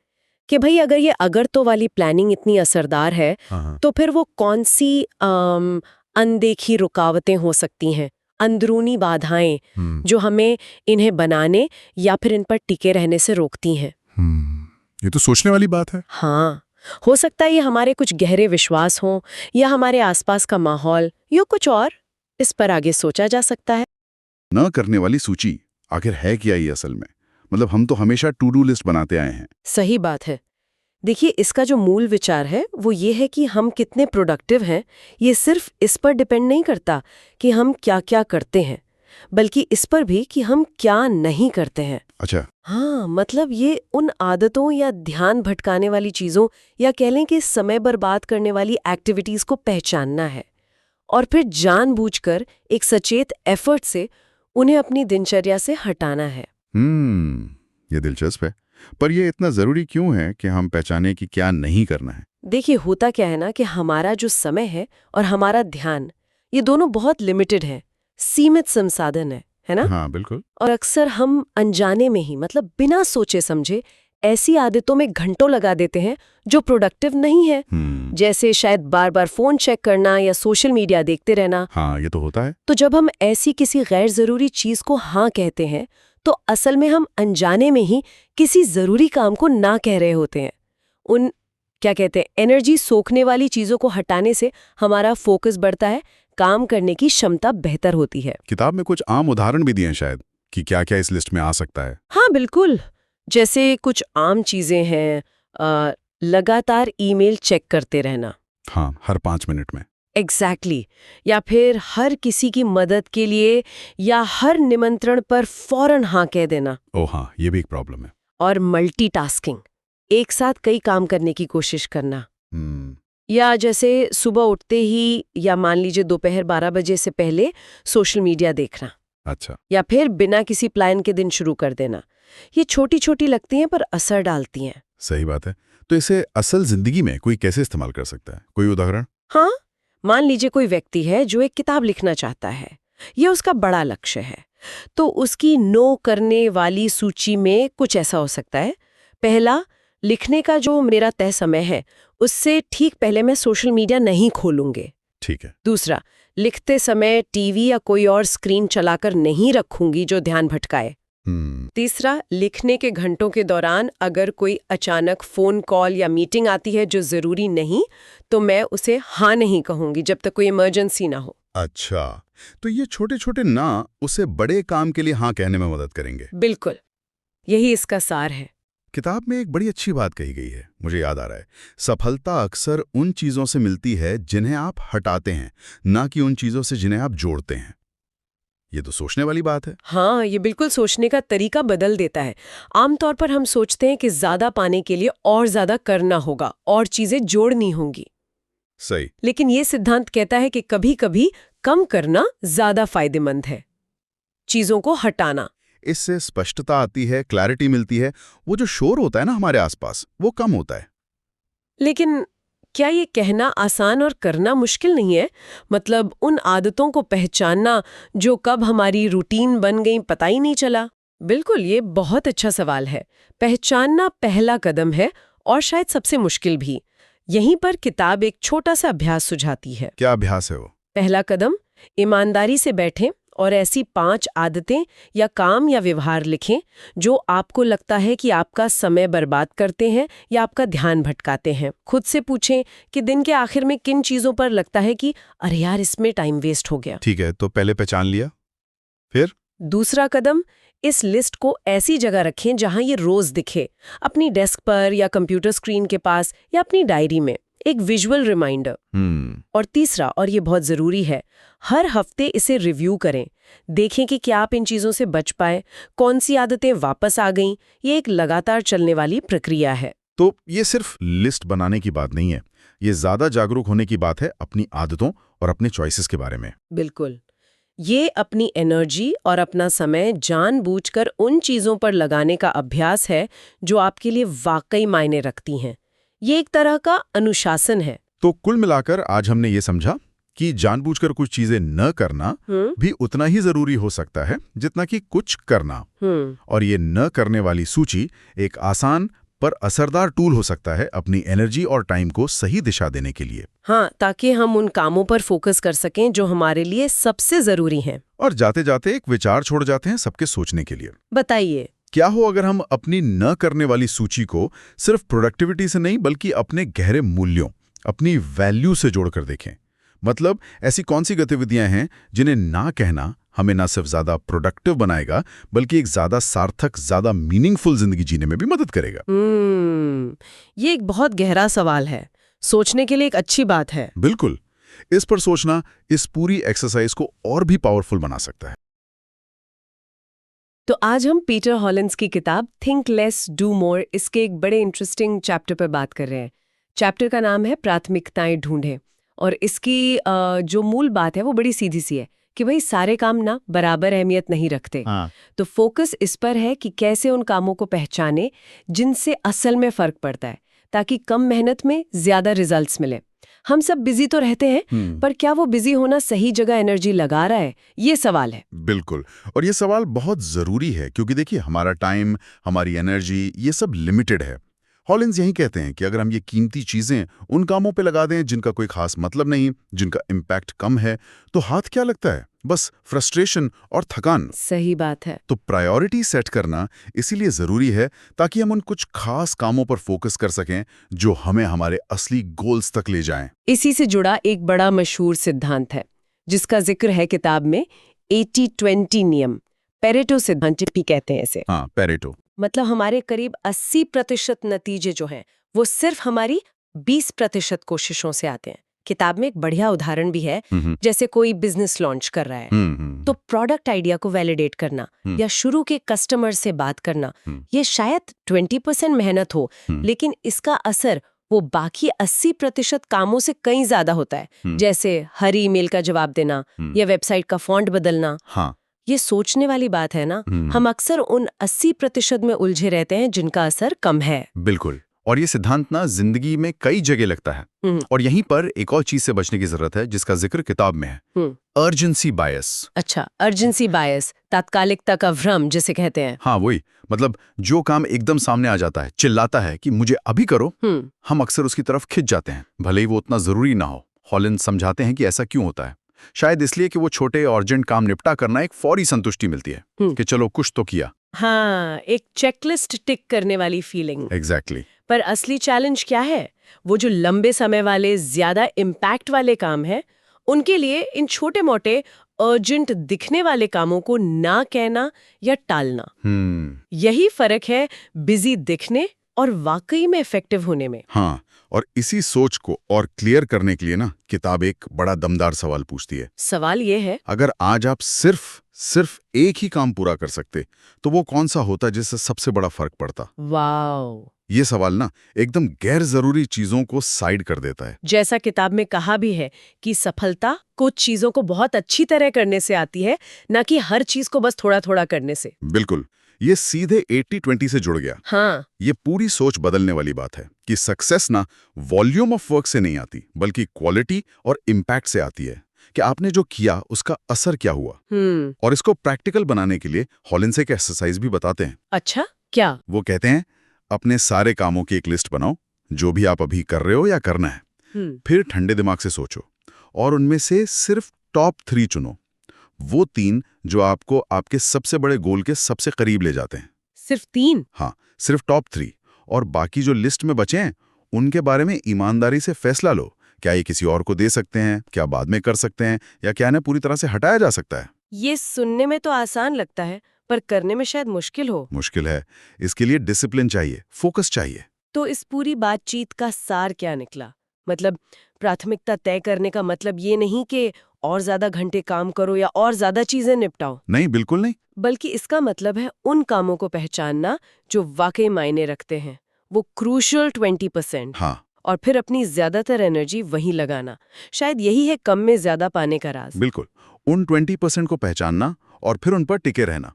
कि भाई अगर ये अगर तो वाली प्लानिंग इतनी असरदार है, तो फिर वो कौन सी अनदेखी रुकावटें हो सकती हैं, अंदरूनी बाधाएं, जो हमें इन्हें बनाने या फिर इन पर टिके रहने से रोकती हैं। ये तो सोचने वाली बात है। हाँ, हो सकता है ये हमारे कुछ गहरे विश्वास हों, या हमारे आसपास का माहौल, या कुछ और। इस पर आगे सोचा जा सकता है। न करने वाली सूची आखिर है क्या ये असल में? मतलब हम तो हमेशा टू डू लिस्ट बनाते आए हैं। सही बात है। देखिए, इसका जो मूल विचार है वो ये है कि हम कितने प्रोडक्टिव हैं, ये सिर्फ इस पर डिपेंड नहीं करता कि हम क्या क्या करते हैं, बल्कि इस पर भी कि हम क्या नहीं करते हैं। अच्छा। हाँ, मतलब ये उन आदतों या ध्यान भटकाने वाली चीज़ों, या कह लें कि समय बर्बाद करने वाली एक्टिविटीज़ को पहचानना है, और फिर जानबूझकर एक सचेत एफर्ट से उन्हें अपनी दिनचर्या से हटाना है। ये दिलचस्प है। पर ये इतना जरूरी क्यों है कि हम पहचाने कि क्या नहीं करना है? देखिए, होता क्या है ना कि हमारा जो समय है और हमारा ध्यान, ये दोनों बहुत लिमिटेड है, सीमित संसाधन है ना? हाँ, बिल्कुल। और अक्सर हम अनजाने में ही, मतलब बिना सोचे समझे, ऐसी आदतों में घंटों लगा देते हैं जो प्रोडक्टिव नहीं है। जैसे शायद बार बार फोन चेक करना या सोशल मीडिया देखते रहना। हाँ, ये तो होता है। तो जब हम ऐसी किसी गैर जरूरी चीज को हाँ कहते हैं, तो असल में हम अनजाने में ही किसी जरूरी काम को ना कह रहे होते हैं। उन क्या कहते हैं, एनर्जी सोखने वाली चीजों को हटाने से हमारा फोकस बढ़ता है, काम करने की क्षमता बेहतर होती है। किताब में कुछ आम उदाहरण भी दिए हैं शायद कि क्या क्या इस लिस्ट में आ सकता है। हाँ बिल्कुल, जैसे कुछ आम चीजें हैं, लगातार ईमेल चेक करते रहना। हाँ, हर 5 मिनट में। एग्जैक्टली या फिर हर किसी की मदद के लिए या हर निमंत्रण पर फौरन हाँ कह देना। ओ हाँ, ये भी एक प्रॉब्लम है। और मल्टीटास्किंग, एक साथ कई काम करने की कोशिश करना। या जैसे सुबह उठते ही या मान लीजिए दोपहर 12 बजे से पहले सोशल मीडिया देखना। अच्छा। या फिर बिना किसी प्लान के दिन शुरू कर देना। ये छोटी छोटी लगती हैं पर असर डालती हैं। सही बात है। तो इसे असल जिंदगी में कोई कैसे इस्तेमाल कर सकता है? कोई उदाहरण? हाँ, मान लीजिए कोई व्यक्ति है जो एक किताब लिखना चाहता है, ये उसका बड़ा लक्ष्य है, तो उसकी नो करने वाली सूची में कुछ ऐसा हो सकता है। पहला, लिखने का जो मेरा तय समय है उससे ठीक पहले मैं सोशल मीडिया नहीं खोलूंगे। ठीक है। दूसरा, लिखते समय टीवी या कोई और स्क्रीन चलाकर नहीं रखूंगी जो ध्यान भटकाए। तीसरा, लिखने के घंटों के दौरान अगर कोई अचानक फोन कॉल या मीटिंग आती है जो जरूरी नहीं, तो मैं उसे हाँ नहीं कहूंगी जब तक कोई इमरजेंसी ना हो। अच्छा, तो ये छोटे छोटे ना उसे बड़े काम के लिए हाँ कहने में मदद करेंगे। बिल्कुल, यही इसका सार है। किताब में एक बड़ी अच्छी बात कही गई है, मुझे याद आ रहा है। सफलता अक्सर उन चीजों से मिलती है जिन्हें आप हटाते हैं, ना कि उन चीजों से जिन्हें आप जोड़ते हैं। ये तो सोचने वाली बात है। हाँ, ये बिल्कुल सोचने का तरीका बदल देता है। आमतौर पर हम सोचते हैं कि ज्यादा पाने के लिए और ज्यादा करना होगा और चीजें जोड़नी होंगी। सही। लेकिन ये सिद्धांत कहता है कि कभी-कभी कम करना ज्यादा फायदेमंद है। चीजों को हटाना। इससे स्पष्टता आती है, क्लैरिटी मिलती है। वो जो शोर होता है ना हमारे आसपास, वो कम होता है। लेकिन क्या ये कहना आसान और करना मुश्किल नहीं है? मतलब उन आदतों को पहचानना जो कब हमारी रूटीन बन गई पता ही नहीं चला। बिल्कुल, ये बहुत अच्छा सवाल है। पहचानना पहला कदम है और शायद सबसे मुश्किल भी। यहीं पर किताब एक छोटा सा अभ्यास सुझाती है। क्या अभ्यास है वो? पहला कदम, ईमानदारी से बैठें और ऐसी 5 आदतें या काम या व्यवहार लिखें जो आपको लगता है कि आपका समय बर्बाद करते हैं या आपका ध्यान भटकाते हैं। खुद से पूछें कि दिन के आखिर में किन चीजों पर लगता है कि अरे यार इसमें टाइम वेस्ट हो गया। ठीक है, तो पहले पहचान लिया, फिर? दूसरा कदम, इस लिस्ट को ऐसी जगह रखें जहां ये रोज दिखे, अपनी डेस्क पर या कंप्यूटर स्क्रीन के पास या अपनी डायरी में, एक विजुअल रिमाइंडर। और तीसरा, और ये बहुत जरूरी है, हर हफ्ते इसे रिव्यू करें। देखें कि क्या आप इन चीजों से बच पाए, कौन सी आदतें वापस आ गईं। ये एक लगातार चलने वाली प्रक्रिया है। तो ये सिर्फ लिस्ट बनाने की बात नहीं है, ये ज्यादा जागरूक होने की बात है अपनी आदतों और अपने चॉइसेस के बारे में। बिल्कुल, ये अपनी एनर्जी और अपना समय जानबूझकर उन चीजों पर लगाने का अभ्यास है जो आपके लिए वाकई मायने रखती हैं। ये एक तरह का अनुशासन है। तो कुल मिलाकर आज हमने ये समझा कि जानबूझकर कुछ चीजें न करना भी उतना ही जरूरी हो सकता है जितना कि कुछ करना। और ये न करने वाली सूची एक आसान पर असरदार टूल हो सकता है अपनी एनर्जी और टाइम को सही दिशा देने के लिए। हाँ, ताकि हम उन कामों पर फोकस कर सकें जो हमारे लिए सबसे जरूरी हैं। और जाते जाते एक विचार छोड़ जाते हैं सबके सोचने के लिए। बताइए, क्या हो अगर हम अपनी न करने वाली सूची को सिर्फ प्रोडक्टिविटी से नहीं बल्कि अपने गहरे मूल्यों, अपनी वैल्यू से जोड़कर देखें? मतलब ऐसी कौन सी गतिविधियां हैं जिन्हें ना कहना हमें ना सिर्फ ज्यादा प्रोडक्टिव बनाएगा बल्कि एक ज्यादा सार्थक, ज्यादा मीनिंगफुल जिंदगी जीने में भी मदद करेगा? ये एक बहुत गहरा सवाल है, सोचने के लिए एक अच्छी बात है। बिल्कुल, इस पर सोचना इस पूरी एक्सरसाइज को और भी पावरफुल बना सकता है। तो आज हम पीटर हॉलिन्स की किताब थिंक लेस डू मोर, इसके एक बड़े इंटरेस्टिंग चैप्टर पर बात कर रहे हैं। चैप्टर का नाम है प्राथमिकताएं ढूंढें। और इसकी जो मूल बात है वो बड़ी सीधी सी है कि भाई सारे काम ना बराबर अहमियत नहीं रखते। तो फोकस इस पर है कि कैसे उन कामों को पहचाने जिनसे असल में फर्क पड़ता है, ताकि कम मेहनत में ज्यादा रिजल्ट्स मिले। हम सब बिजी तो रहते हैं, पर क्या वो बिजी होना सही जगह एनर्जी लगा रहा है, ये सवाल है। बिल्कुल, और ये सवाल बहुत जरूरी है क्योंकि देखिए हमारा टाइम, हमारी एनर्जी, ये सब लिमिटेड है। हॉलिन्स यही कहते हैं कि अगर हम ये कीमती चीजें उन कामों पे लगा दें जिनका कोई खास मतलब नहीं, जिनका इम्पैक्ट कम है, तो हाथ क्या लगता है, बस फ्रस्ट्रेशन और थकान। सही बात है। तो प्रायोरिटी सेट करना इसीलिए जरूरी है ताकि हम उन कुछ खास कामों पर फोकस कर सकें जो हमें हमारे असली गोल्स तक ले जाएं। इसी से जुड़ा एक बड़ा मशहूर सिद्धांत है जिसका जिक्र है किताब में, 80-20 नियम, पेरेटो सिद्धांत भी कहते हैं इसे। हाँ, पेरेटो। मतलब हमारे करीब 80% नतीजे जो हैं वो सिर्फ हमारी 20% कोशिशों से आते हैं। किताब में एक बढ़िया उदाहरण भी है, जैसे कोई बिजनेस लॉन्च कर रहा है तो प्रोडक्ट आइडिया को वैलिडेट करना या शुरू के कस्टमर से बात करना, ये शायद 20% मेहनत हो, लेकिन इसका असर वो बाकी 80% कामों से कहीं ज्यादा होता है, जैसे हर ईमेल का जवाब देना या वेबसाइट का फॉन्ट बदलना। हाँ, ये सोचने वाली बात है ना। हम अक्सर उन 80% में उलझे रहते हैं जिनका असर कम है। बिल्कुल। और ये सिद्धांत ना जिंदगी में कई जगह लगता है। और यहीं पर एक और चीज से बचने की जरूरत है जिसका जिक्र किताब में है, अर्जेंसी बायस। अच्छा, अर्जेंसी बायस, तात्कालिकता का भ्रम जिसे कहते हैं। हाँ, वही। मतलब जो काम एकदम सामने आ जाता है, चिल्लाता है कि मुझे अभी करो, हम अक्सर उसकी तरफ खिंच जाते हैं, भले ही वो उतना जरूरी ना हो। हॉलिन समझाते हैं कि ऐसा क्यों होता है। शायद इसलिए कि वो छोटे अर्जेंट काम निपटा करना एक फौरी संतुष्टि मिलती है कि चलो कुछ तो किया। हाँ, एक चेकलिस्ट टिक करने वाली फीलिंग। एग्जैक्टली। पर असली चैलेंज क्या है? वो जो लंबे समय वाले, ज्यादा इम्पैक्ट वाले काम है, उनके लिए इन छोटे मोटे अर्जेंट दिखने वाले कामों को ना कहना या टालना। यही फर्क है बिजी दिखने और वाकई में इफेक्टिव होने में। हाँ, और इसी सोच को और क्लियर करने के लिए ना किताब एक बड़ा दमदार सवाल पूछती है। सवाल ये है, अगर आज आप सिर्फ एक ही काम पूरा कर सकते तो वो कौन सा होता जिससे सबसे बड़ा फर्क पड़ता? वाओ! ये सवाल ना एकदम गैर जरूरी चीजों को साइड कर देता है। जैसा किताब में कहा भी है कि सफलता कुछ चीजों को बहुत अच्छी तरह करने से आती है, ना कि हर चीज को बस थोड़ा थोड़ा करने से। बिल्कुल, ये सीधे 80-20 से जुड़ गया। हाँ, ये पूरी सोच बदलने वाली बात है कि सक्सेस ना वॉल्यूम ऑफ वर्क से नहीं आती, बल्कि क्वालिटी और इम्पैक्ट से आती है कि आपने जो किया उसका असर क्या हुआ। और इसको प्रैक्टिकल बनाने के लिए हॉलिन एक एक्सरसाइज भी बताते हैं। अच्छा, क्या? वो कहते हैं, अपने सारे कामों की एक लिस्ट बनाओ, जो भी आप अभी कर रहे हो या करना है। फिर ठंडे दिमाग से सोचो और उनमें से सिर्फ टॉप 3 चुनो, वो 3 जो आपको आपके सबसे बड़े गोल के सबसे करीब ले जाते हैं। सिर्फ 3? हाँ, सिर्फ टॉप 3। और बाकी जो लिस्ट में बचे हैं उनके बारे में ईमानदारी से फैसला लो, क्या ये किसी और को दे सकते हैं, क्या बाद में कर सकते हैं, या क्या इन्हें पूरी तरह से हटाया जा सकता है। ये सुनने में तो आसान लगता है, पर करने में शायद मुश्किल हो। मुश्किल है, इसके लिए डिसिप्लिन चाहिए, फोकस चाहिए। तो इस पूरी बातचीत का सार क्या निकला? मतलब प्राथमिकता तय करने का मतलब ये नहीं कि और ज्यादा घंटे काम करो या और ज्यादा चीजें निपटाओ। नहीं, बिल्कुल नहीं। बल्कि इसका मतलब है उन कामों को पहचानना जो वाकई मायने रखते हैं, वो क्रूशियल 20%। हाँ, और फिर अपनी ज्यादातर एनर्जी वहीं लगाना। शायद यही है कम में ज्यादा पाने का राज। बिल्कुल, उन 20% को पहचानना और फिर उन पर टिके रहना।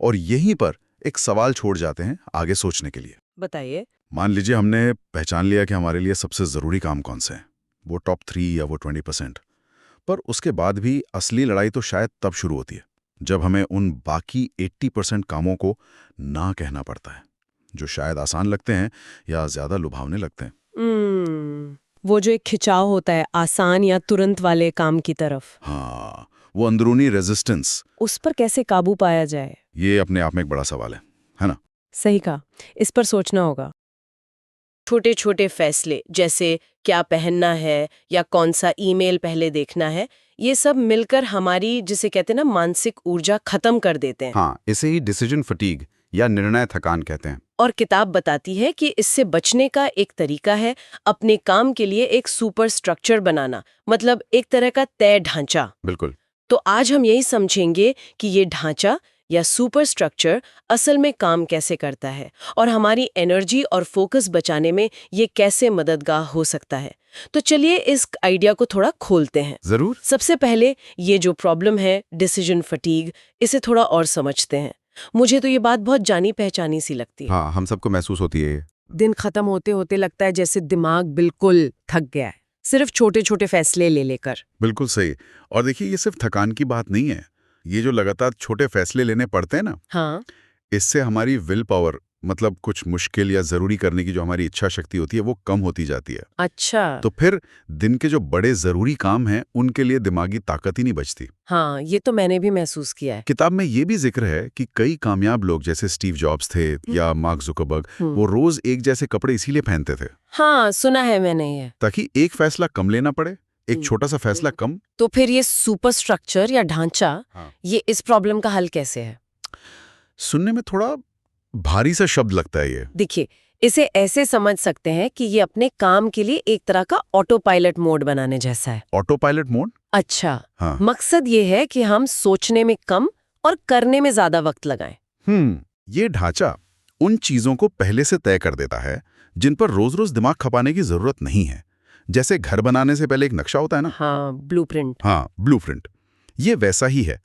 और यहीं पर एक सवाल छोड़ जाते हैं आगे सोचने के लिए। बताइए। मान लीजिए हमने पहचान लिया कि हमारे लिए सबसे जरूरी काम कौन से हैं, वो टॉप 3 या वो 20%। पर उसके बाद भी असली लड़ाई तो शायद तब शुरू होती है जब हमें उन बाकी 80% कामों को ना कहना पड़ता है, जो शायद आसान लगते हैं या ज्यादा लुभावने लगते हैं। वो जो एक खिंचाव होता है आसान या तुरंत वाले काम की तरफ। हाँ, वो अंदरूनी रेजिस्टेंस, उस पर कैसे काबू पाया जाए, ये अपने आप में एक बड़ा सवाल है ना? सही कहा, इस पर सोचना होगा। छोटे छोटे फैसले जैसे क्या पहनना है या कौन सा ईमेल पहले देखना है, ये सब मिलकर हमारी, जिसे कहते हैं ना, मानसिक ऊर्जा खत्म कर देते हैं। हाँ, इसे ही डिसीजन फटीग या निर्णय थकान कहते हैं। और किताब बताती है कि इससे बचने का एक तरीका है अपने काम के लिए एक सुपर स्ट्रक्चर बनाना, मतलब एक तरह का तय ढांचा। बिल्कुल। तो आज हम यही समझेंगे कि ये ढांचा या सुपर स्ट्रक्चर असल में काम कैसे करता है और हमारी एनर्जी और फोकस बचाने में ये कैसे मददगार हो सकता है। तो चलिए इस आइडिया को थोड़ा खोलते हैं। जरूर। सबसे पहले ये जो प्रॉब्लम है डिसीजन फटीग, इसे थोड़ा और समझते हैं। मुझे तो ये बात बहुत जानी पहचानी सी लगती है। हाँ, हम सबको महसूस होती है। दिन खत्म होते होते लगता है जैसे दिमाग बिल्कुल थक गया है, सिर्फ छोटे छोटे फैसले ले लेकर। बिल्कुल सही। और देखिए, ये सिर्फ थकान की बात नहीं है, ये जो लगातार छोटे फैसले लेने पड़ते हैं ना, हाँ, इससे हमारी विल पावर मतलब कुछ मुश्किल या जरूरी करने की जो हमारी इच्छा शक्ति होती है वो कम होती जाती है। अच्छा। तो फिर दिन के जो बड़े जरूरी काम हैं उनके लिए दिमागी ताकत ही नहीं बचती। हाँ, ये तो मैंने भी महसूस किया है। किताब में ये भी जिक्र है कि कई कामयाब लोग जैसे स्टीव जॉब्स थे या मार्क जुकरबर्ग, वो रोज एक जैसे कपड़े इसीलिए पहनते थे हाँ, सुना है मैंने ये। ताकि एक फैसला कम लेना पड़े, एक छोटा सा फैसला कम। तो फिर ये सुपर स्ट्रक्चर या ढांचा, हाँ। ये इस प्रॉब्लम का हल कैसे है? सुनने में थोड़ा भारी सा शब्द लगता है ये। देखिए, इसे ऐसे समझ सकते हैं कि ये अपने काम के लिए एक तरह का ऑटो पायलट मोड बनाने जैसा है। Auto pilot mode? अच्छा। हाँ। मकसद ये है कि हम सोचने में कम और करने में ज्यादा वक्त लगाएं। ये ढांचा उन चीजों को पहले से तय कर देता है जिन पर रोज रोज दिमाग खपाने की जरूरत नहीं है। जैसे घर बनाने से पहले एक नक्शा होता है ना। हाँ, ब्लूप्रिंट। हाँ, ब्लूप्रिंट। ये वैसा ही है,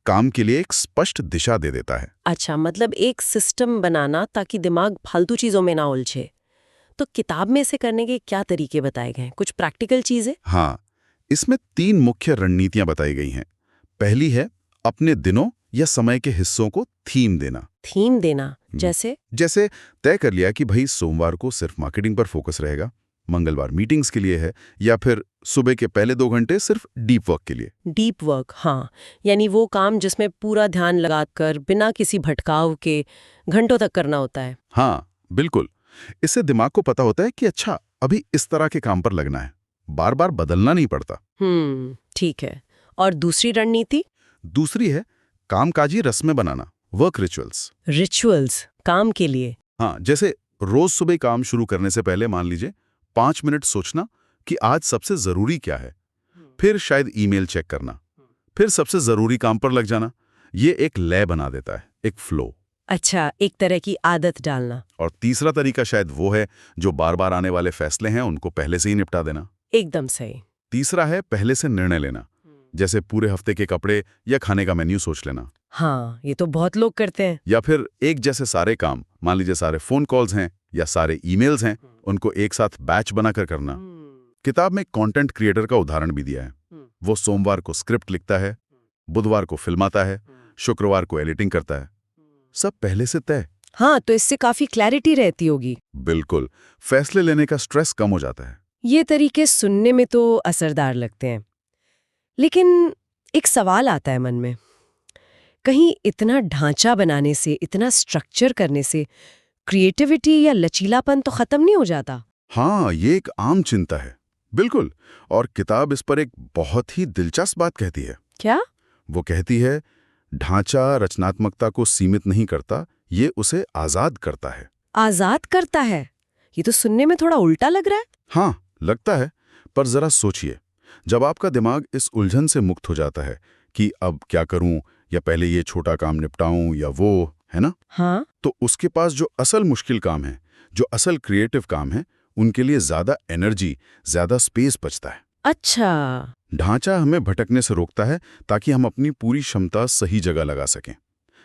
काम के लिए एक स्पष्ट दिशा दे देता है। अच्छा, मतलब एक सिस्टम बनाना ताकि दिमाग फालतू चीजों में ना उलझे। तो किताब में इसे करने के क्या तरीके बताए गए हैं? कुछ प्रैक्टिकल चीजें? हाँ, इसमें 3 मुख्य रणनीतियां बताई गई हैं। पहली है अपने दिनों या समय के हिस्सों को थीम देना। थीम देना जैसे तय कर लिया कि भाई सोमवार को सिर्फ मार्केटिंग पर फोकस रहेगा, मंगलवार मीटिंग्स के लिए है, या फिर सुबह के पहले 2 घंटे सिर्फ डीप वर्क के लिए। डीप वर्क, हाँ, यानी वो काम जिसमें पूरा ध्यान लगाकर बिना किसी भटकाव के घंटों तक करना होता है। हाँ, बिल्कुल। इससे दिमाग को पता होता है कि अच्छा, अभी इस तरह के काम पर लगना है, बार बार बदलना नहीं पड़ता। ठीक है। और दूसरी रणनीति? दूसरी है कामकाजी रस्में बनाना, वर्क रिचुअल्स। रिचुअल्स काम के लिए? हाँ, जैसे रोज सुबह काम शुरू करने से पहले मान लीजिए 5 मिनट सोचना कि आज सबसे जरूरी क्या है, फिर शायद ईमेल चेक करना, फिर सबसे जरूरी काम पर लग जाना। ये एक लय बना देता है, एक फ्लो। अच्छा, एक तरह की आदत डालना। और तीसरा तरीका शायद वो है जो बार बार आने वाले फैसले हैं उनको पहले से ही निपटा देना। एकदम सही। तीसरा है पहले से निर्णय लेना, जैसे पूरे हफ्ते के कपड़े या खाने का मेन्यू सोच लेना। हाँ, ये तो बहुत लोग करते हैं। या फिर एक जैसे सारे काम, मान लीजिए सारे फोन कॉल्स हैं या सारे ईमेल्स हैं, उनको एक साथ बैच बनाकर करना। किताब में कंटेंट क्रिएटर का उदाहरण भी दिया है। वो सोमवार को स्क्रिप्ट लिखता है, बुधवार को फिल्माता है, शुक्रवार को एडिटिंग करता है, सब पहले से तय। हाँ, तो इससे काफी क्लैरिटी रहती होगी। बिल्कुल, फैसले लेने का स्ट्रेस कम हो जाता है। ये तरीके सुनने में तो असरदार लगते हैं, लेकिन एक सवाल आता है मन में, कहीं इतना ढांचा बनाने से, इतना स्ट्रक्चर करने से क्रिएटिविटी या लचीलापन तो खत्म नहीं हो जाता? हाँ, ये एक आम चिंता है। बिल्कुल। और किताब इस पर एक बहुत ही दिलचस्प बात कहती है। क्या? वो कहती है ढांचा रचनात्मकता को सीमित नहीं करता, ये उसे आजाद करता है। आजाद करता है? ये तो सुनने में थोड़ा उल्टा लग रहा है। हाँ, लगता है, पर जरा सोचिए, जब आपका दिमाग इस उलझन से मुक्त हो जाता है कि अब क्या करूं, या पहले ये छोटा काम निपटाऊं या वो, है ना? हाँ। तो उसके पास जो असल मुश्किल काम है, जो असल क्रिएटिव काम है, उनके लिए ज्यादा एनर्जी, ज्यादा स्पेस बचता है। अच्छा। ढांचा हमें भटकने से रोकता है ताकि हम अपनी पूरी क्षमता सही जगह लगा सकें।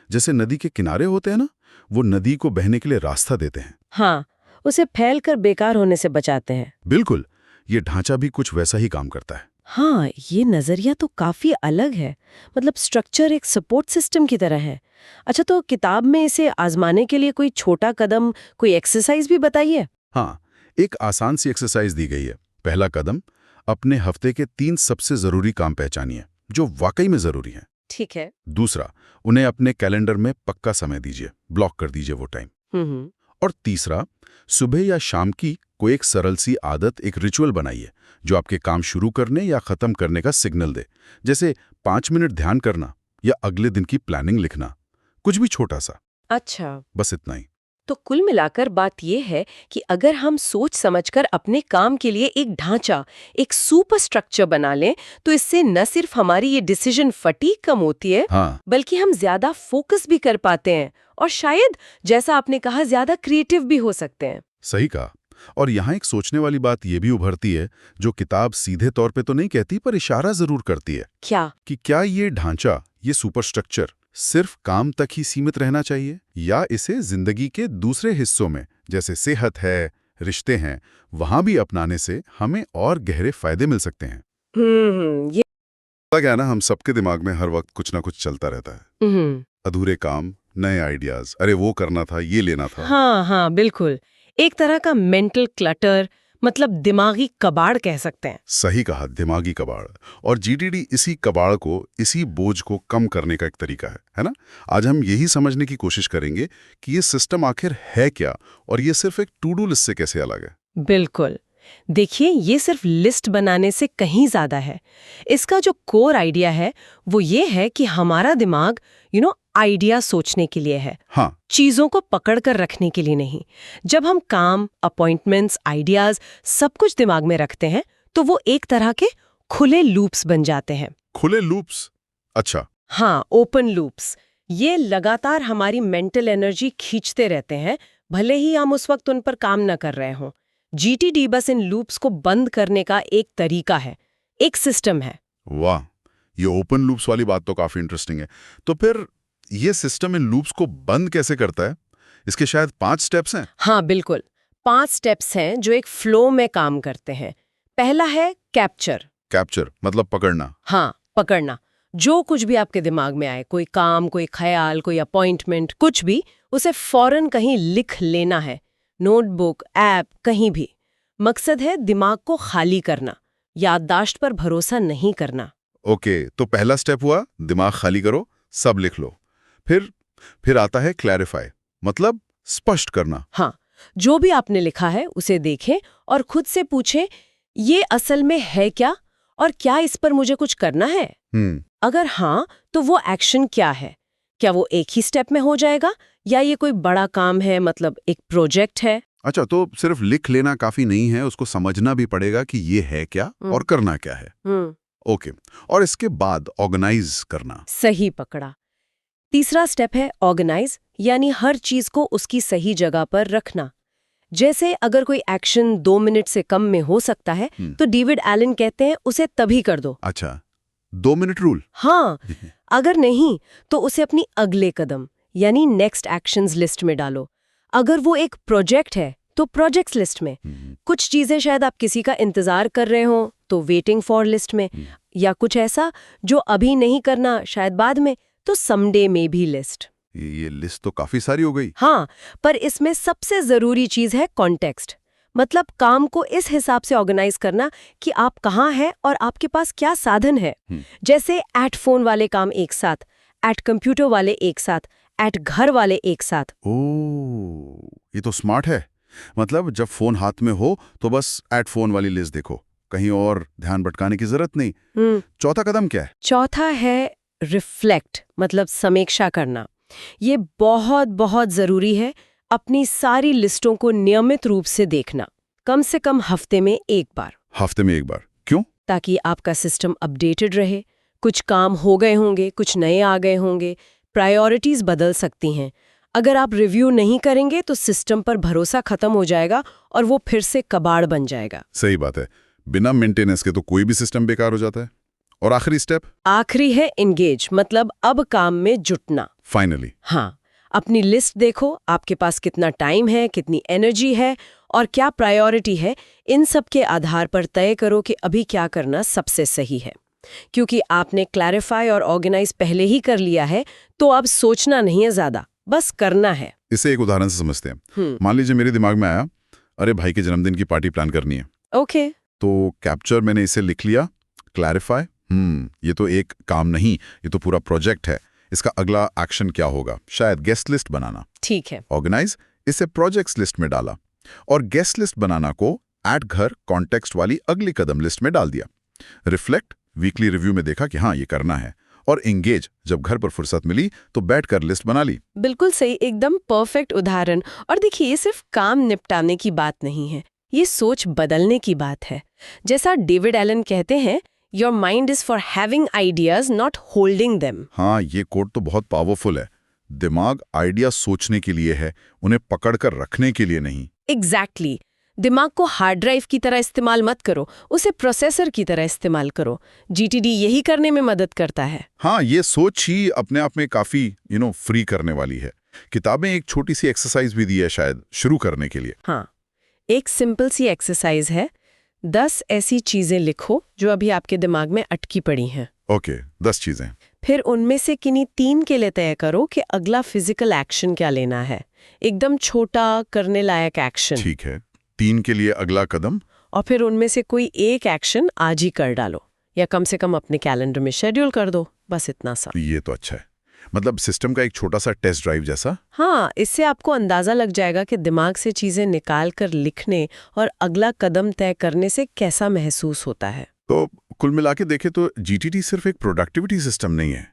जैसे नदी के किनारे होते हैं ना, वो नदी को बहने के लिए रास्ता देते हैं। हाँ, उसे फैलकर बेकार होने से बचाते हैं। बिल्कुल, ये ढांचा भी कुछ वैसा ही काम करता है। हाँ, ये नजरिया तो काफी अलग है। मतलब स्ट्रक्चर एक सपोर्ट सिस्टम की तरह है। अच्छा, तो किताब में इसे आजमाने के लिए कोई छोटा कदम, कोई एक्सरसाइज भी बताइए। हाँ, एक आसान सी एक्सरसाइज दी गई है। पहला कदम, अपने हफ्ते के 3 सबसे जरूरी काम पहचानिए जो वाकई में जरूरी हैं। ठीक है। दूसरा, उन्हें अपने कैलेंडर में पक्का समय दीजिए, ब्लॉक कर दीजिए वो टाइम। और तीसरा, सुबह या शाम की कोई एक सरल सी आदत, एक रिचुअल बनाइए जो आपके काम शुरू करने या खत्म करने का सिग्नल दे। जैसे 5 मिनट ध्यान करना या अगले दिन की प्लानिंग लिखना, कुछ भी छोटा सा। अच्छा, बस इतना ही। तो कुल मिलाकर बात यह है कि अगर हम सोच समझकर अपने काम के लिए एक ढांचा, एक सुपर स्ट्रक्चर बना लें, तो इससे न सिर्फ हमारी ये डिसीजन फटीग कम होती है, हाँ, बल्कि हम ज्यादा फोकस भी कर पाते हैं और शायद, जैसा आपने कहा, ज्यादा क्रिएटिव भी हो सकते हैं। सही कहा। और यहाँ एक सोचने वाली बात ये भी उभरती है, जो किताब सीधे तौर पे तो नहीं कहती पर इशारा जरूर करती है। क्या? कि क्या ये ढांचा, ये सुपर स्ट्रक्चर सिर्फ काम तक ही सीमित रहना चाहिए, या इसे जिंदगी के दूसरे हिस्सों में, जैसे सेहत है, रिश्ते हैं, वहां भी अपनाने से हमें और गहरे फायदे मिल सकते हैं। ये क्या ना, हम सबके दिमाग में हर वक्त कुछ ना कुछ चलता रहता है। अधूरे काम, नए आइडियाज, अरे वो करना था, ये लेना था। हाँ हाँ बिल्कुल, एक तरह का मेंटल क्लटर, मतलब दिमागी कबाड़ कह सकते हैं। सही कहा, दिमागी कबाड़। और जीटीडी इसी कबाड़ को, इसी बोझ को कम करने का एक तरीका है ना? आज हम यही समझने की कोशिश करेंगे कि ये सिस्टम आखिर है क्या और ये सिर्फ एक टू डू लिस्ट से कैसे अलग है। बिल्कुल। देखिए, ये सिर्फ लिस्ट बनाने से कहीं ज्यादा है। इसका जो कोर आइडिया है वो ये है कि हमारा दिमाग आइडिया सोचने के लिए है, हाँ, चीजों को पकड़ कर रखने के लिए नहीं। जब हम काम, अपॉइंटमेंट्स, आइडियाज सब कुछ दिमाग में रखते हैं तो वो एक तरह के खुले लूप्स बन जाते हैं। खुले लूप्स? अच्छा। हाँ, ओपन लूप्स। ये लगातार हमारी मेंटल एनर्जी खींचते रहते हैं, भले ही हम उस वक्त उन पर काम न कर रहे हों। जीटीडी बस इन लूप्स को बंद करने का एक तरीका है, एक सिस्टम है। वाह, ये ओपन लूप्स वाली बात तो काफी इंटरेस्टिंग है। तो फिर ये सिस्टम इन लूप्स को बंद कैसे करता है? इसके शायद 5 स्टेप्स हैं। हाँ बिल्कुल, 5 स्टेप्स हैं जो एक फ्लो में काम करते हैं। पहला है कैप्चर। कैप्चर मतलब पकड़ना। हाँ, पकड़ना। जो कुछ भी आपके दिमाग में आए, कोई काम, कोई ख्याल, कोई अपॉइंटमेंट, कुछ भी, उसे फौरन कहीं लिख लेना है, नोटबुक, ऐप, कहीं भी। मकसद है दिमाग को खाली करना, याददाश्त पर भरोसा नहीं करना। ओके, तो पहला स्टेप हुआ दिमाग खाली करो, सब लिख लो। फिर आता है क्लैरिफाई, मतलब स्पष्ट करना। हाँ, जो भी आपने लिखा है उसे देखें और खुद से पूछें, ये असल में है क्या और क्या इस पर मुझे कुछ करना है? अगर हाँ, तो वो एक्शन क्या है? क्या वो एक ही स्टेप में हो जाएगा या ये कोई बड़ा काम है, मतलब एक प्रोजेक्ट है? अच्छा, तो सिर्फ लिख लेना काफी नहीं है, उसको समझना भी पड़ेगा कि ये है क्या और करना क्या है। ओके, और इसके बाद ऑर्गेनाइज करना। सही पकड़ा। तीसरा स्टेप है ऑर्गेनाइज, यानी हर चीज को उसकी सही जगह पर रखना। जैसे अगर कोई एक्शन 2 मिनट से कम में हो सकता है तो डेविड एलन कहते हैं उसे तभी कर दो। अच्छा, 2 मिनट रूल। हाँ, अगर नहीं तो उसे अपनी अगले कदम यानी नेक्स्ट एक्शंस लिस्ट में डालो। अगर वो एक प्रोजेक्ट है तो प्रोजेक्ट्स लिस्ट में। कुछ चीजें शायद आप किसी का इंतजार कर रहे हो तो वेटिंग फॉर लिस्ट में, या कुछ ऐसा जो अभी नहीं करना, शायद बाद में, तो समडे में भी लिस्ट। ये लिस्ट तो काफी सारी हो गई। हाँ, पर इसमें सबसे जरूरी चीज है कॉन्टेक्स्ट, मतलब काम को इस हिसाब से ऑर्गेनाइज करना कि आप कहाँ हैं और आपके पास क्या साधन है। जैसे एट फोन वाले काम एक साथ, एट कंप्यूटर वाले एक साथ, एट घर वाले एक साथ। ओह, ये तो स्मार्ट है। मतलब जब फोन हाथ में हो तो बस एट फोन वाली लिस्ट देखो, कहीं और ध्यान भटकाने की जरूरत नहीं। चौथा कदम क्या है? चौथा है रिफ्लेक्ट, मतलब समीक्षा करना। ये बहुत बहुत जरूरी है। अपनी सारी लिस्टों को नियमित रूप से देखना, कम से कम हफ्ते में एक बार। हफ्ते में एक बार क्यों? ताकि आपका सिस्टम अपडेटेड रहे। कुछ काम हो गए होंगे, कुछ नए आ गए होंगे, प्रायोरिटीज बदल सकती हैं। अगर आप रिव्यू नहीं करेंगे तो सिस्टम पर भरोसा खत्म हो जाएगा और वो फिर से कबाड़ बन जाएगा। सही बात है, बिना मेंटेनेंस के तो कोई भी सिस्टम बेकार हो जाता है। और आखिरी स्टेप? आखिरी है एंगेज, मतलब अब काम में जुटना। फाइनली। हाँ, अपनी लिस्ट देखो, आपके पास कितना टाइम है, कितनी एनर्जी है और क्या प्रायोरिटी है। इन सब के आधार पर तय करो कि अभी क्या करना सबसे सही है। क्योंकि आपने क्लैरिफाई और ऑर्गेनाइज पहले ही कर लिया है तो अब सोचना नहीं है ज्यादा, बस करना है। इसे एक उदाहरण से समझते हैं। मान लीजिए मेरे दिमाग में आया, अरे भाई के जन्मदिन की पार्टी प्लान करनी है। ओके। तो कैप्चर मैंने इसे लिख लिया, क्लैरिफाई, ये तो एक काम नहीं, ये तो पूरा प्रोजेक्ट है। इसका अगला एक्शन क्या होगा? शायद गेस्ट लिस्ट बनाना। ठीक है। ऑर्गेनाइज, इसे प्रोजेक्ट्स लिस्ट में डाला और गेस्ट लिस्ट बनाना को एट घर कॉन्टेक्स्ट वाली अगली कदम लिस्ट में डाल दिया। रिफ्लेक्ट, वीकली रिव्यू में देखा कि हाँ ये करना है। और एंगेज, जब घर पर फुर्सत मिली तो बैठकर लिस्ट बना ली। बिल्कुल सही, एकदम परफेक्ट उदाहरण। और देखिए, ये सिर्फ काम निपटाने की बात नहीं है, ये सोच बदलने की बात है। जैसा डेविड एलन कहते हैं, your mind is for having ideas not holding them. हाँ, ये कोड तो बहुत पावरफुल है। दिमाग आइडिया सोचने के लिए है, उन्हें पकड़कर रखने के लिए नहीं। एग्जैक्टली। दिमाग को हार्ड ड्राइव की तरह इस्तेमाल मत करो, उसे प्रोसेसर की तरह इस्तेमाल करो। जीटीडी यही करने में मदद करता है। हाँ, ये सोच ही अपने आप में काफी फ्री करने वाली है। किताबें एक छोटी सी एक्सरसाइज भी दी है शायद शुरू करने के लिए। हाँ, एक सिंपल सी एक्सरसाइज है, 10 ऐसी चीजें लिखो जो अभी आपके दिमाग में अटकी पड़ी हैं। ओके, 10 चीजें। फिर उनमें से किन्हीं 3 के लिए तय करो कि अगला फिजिकल एक्शन क्या लेना है। एकदम छोटा करने लायक एक्शन। ठीक है, 3 के लिए अगला कदम। और फिर उनमें से कोई एक एक्शन आज ही कर डालो, या कम से कम अपने कैलेंडर में शेड्यूल कर दो। बस इतना सा। ये तो अच्छा है, मतलब सिस्टम का एक छोटा सा टेस्ट ड्राइव जैसा। हाँ, इससे आपको अंदाजा लग जाएगा कि दिमाग से चीजें निकाल कर लिखने और अगला कदम तय करने से कैसा महसूस होता है। तो कुल मिला के देखें तो जीटीटी सिर्फ एक प्रोडक्टिविटी सिस्टम नहीं है,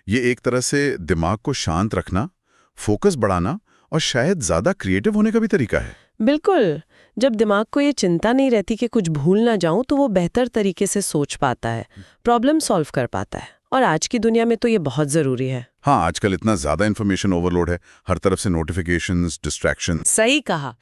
ये एक तरह से दिमाग को शांत रखना, फोकस बढ़ाना और शायद ज्यादा क्रिएटिव होने का भी तरीका है। बिल्कुल। जब दिमाग को ये चिंता नहीं रहती कि कुछ भूल ना जाऊं, तो वो बेहतर तरीके से सोच पाता है, प्रॉब्लम सॉल्व कर पाता है। और आज की दुनिया में तो ये बहुत जरूरी है। हाँ, आजकल इतना ज्यादा इन्फॉर्मेशन ओवरलोड है, हर तरफ से नोटिफिकेशंस, डिस्ट्रैक्शन। सही कहा।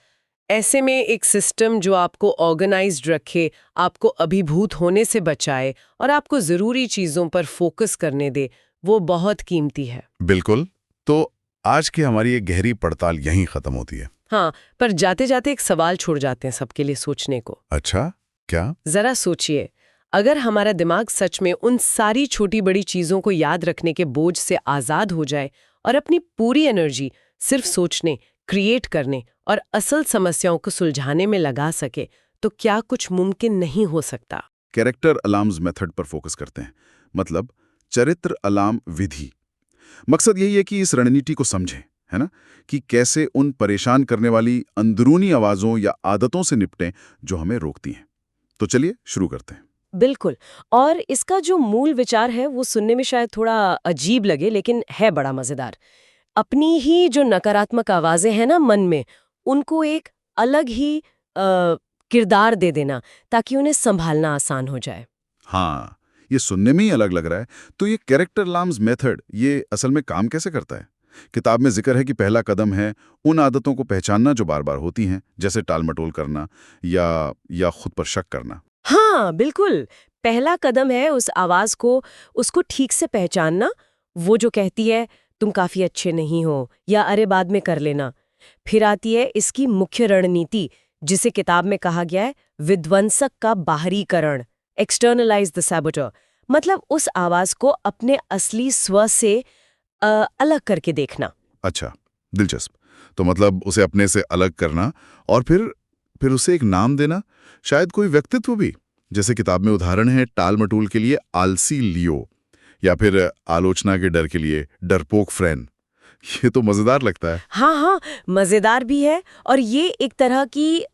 ऐसे में एक सिस्टम जो आपको ऑर्गेनाइज्ड रखे, आपको अभिभूत होने से बचाए और आपको जरूरी चीजों पर फोकस करने दे, वो बहुत कीमती है। बिल्कुल। तो आज की हमारी ये गहरी पड़ताल यहीं खत्म होती है। हाँ, पर जाते जाते एक सवाल छोड़ जाते हैं सबके लिए सोचने को। अच्छा, क्या? जरा सोचिए, अगर हमारा दिमाग सच में उन सारी छोटी बड़ी चीजों को याद रखने के बोझ से आजाद हो जाए और अपनी पूरी एनर्जी सिर्फ सोचने, क्रिएट करने और असल समस्याओं को सुलझाने में लगा सके, तो क्या कुछ मुमकिन नहीं हो सकता? कैरेक्टर अलार्म्स मेथड पर फोकस करते हैं, मतलब चरित्र अलार्म विधि। मकसद यही है कि इस रणनीति को समझें, है ना, कि कैसे उन परेशान करने वाली अंदरूनी आवाजों या आदतों से निपटें जो हमें रोकती हैं। तो चलिए शुरू करते हैं। बिल्कुल। और इसका जो मूल विचार है वो सुनने में शायद थोड़ा अजीब लगे, लेकिन है बड़ा मजेदार। अपनी ही जो नकारात्मक आवाजें हैं ना मन में, उनको एक अलग ही किरदार दे देना, ताकि उन्हें संभालना आसान हो जाए। हाँ, ये सुनने में ही अलग लग रहा है। तो ये कैरेक्टर अलार्म्स मेथड, ये असल में काम कैसे करता है? किताब में जिक्र है कि पहला कदम है उन आदतों को पहचानना जो बार बार होती हैं, जैसे टालमटोल करना या खुद पर शक करना। हाँ बिल्कुल, पहला कदम है उस आवाज को, उसको ठीक से पहचानना, वो जो कहती है तुम काफी अच्छे नहीं हो या अरे बाद में कर लेना। फिर आती है इसकी मुख्य रणनीति, जिसे किताब में कहा गया है विध्वंसक का बाहरीकरण, एक्सटर्नलाइज द सैबोटर। मतलब उस आवाज को अपने असली स्व से अलग करके देखना। अच्छा, दिलचस्प। तो मतलब उसे अपने से अलग करना और फिर उसे एक नाम देना, शायद कोई व्यक्तित्व भी। जैसे किताब में उदाहरण है टाल-मटोल के लिए आलसी लियो, या फिर आलोचना के डर के लिए डरपोक फ्रेंड। ये तो मजेदार लगता है। हाँ हाँ, मजेदार भी है, और ये एक तरह की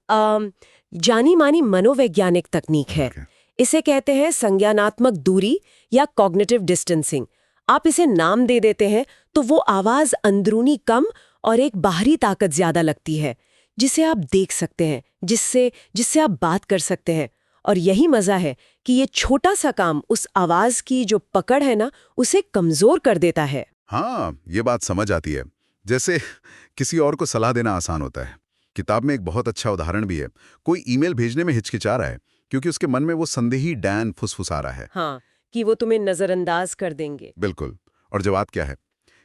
जानी मानी मनोवैज्ञानिक तकनीक है। इसे कहते हैं संज्ञानात्मक दूरी या कॉग्निटिव डिस्टेंसिंग। आप इसे नाम दे देते हैं तो वो आवाज अंदरूनी कम और एक बाहरी ताकत ज्यादा लगती है, जिसे आप देख सकते हैं, जिससे आप बात कर सकते हैं। और यही मजा है कि ये छोटा सा काम उस आवाज की जो पकड़ है ना, उसे कमजोर कर देता है। हाँ, ये बात समझ आती है। जैसे किसी और को सलाह देना आसान होता है। किताब में एक बहुत अच्छा उदाहरण भी है। कोई ईमेल भेजने में हिचकिचा रहा है क्योंकि उसके मन में वो संदेही डैन फुसफुसा रहा है। हाँ, कि वो तुम्हें नजरअंदाज कर देंगे। बिल्कुल। और जवाब क्या है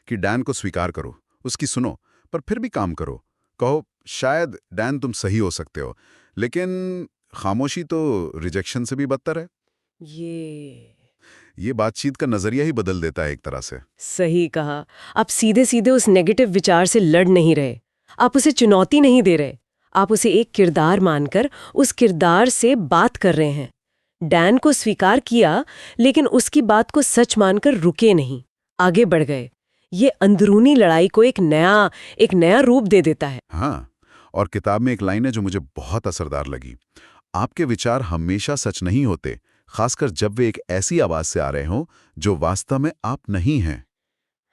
कि डैन को स्वीकार करो, उसकी सुनो, पर फिर भी काम करो। कहो शायद डैन तुम सही हो सकते हो, लेकिन खामोशी तो रिजेक्शन से भी बदतर है। ये बातचीत का नजरिया ही बदल देता है एक तरह से। सही कहा। आप सीधे सीधे उस नेगेटिव विचार से लड़ नहीं रहे, आप उसे चुनौती नहीं दे रहे, आप उसे एक किरदार मानकर उस किरदार से बात कर रहे हैं। डैन को स्वीकार किया, लेकिन उसकी बात को सच मानकर रुके नहीं, आगे बढ़ गए। ये अंदरूनी लड़ाई को एक नया रूप दे देता है। हाँ, और किताब में एक लाइन है जो मुझे बहुत असरदार लगी। आपके विचार हमेशा सच नहीं होते, खासकर जब वे एक ऐसी आवाज से आ रहे हों जो वास्तव में आप नहीं हैं।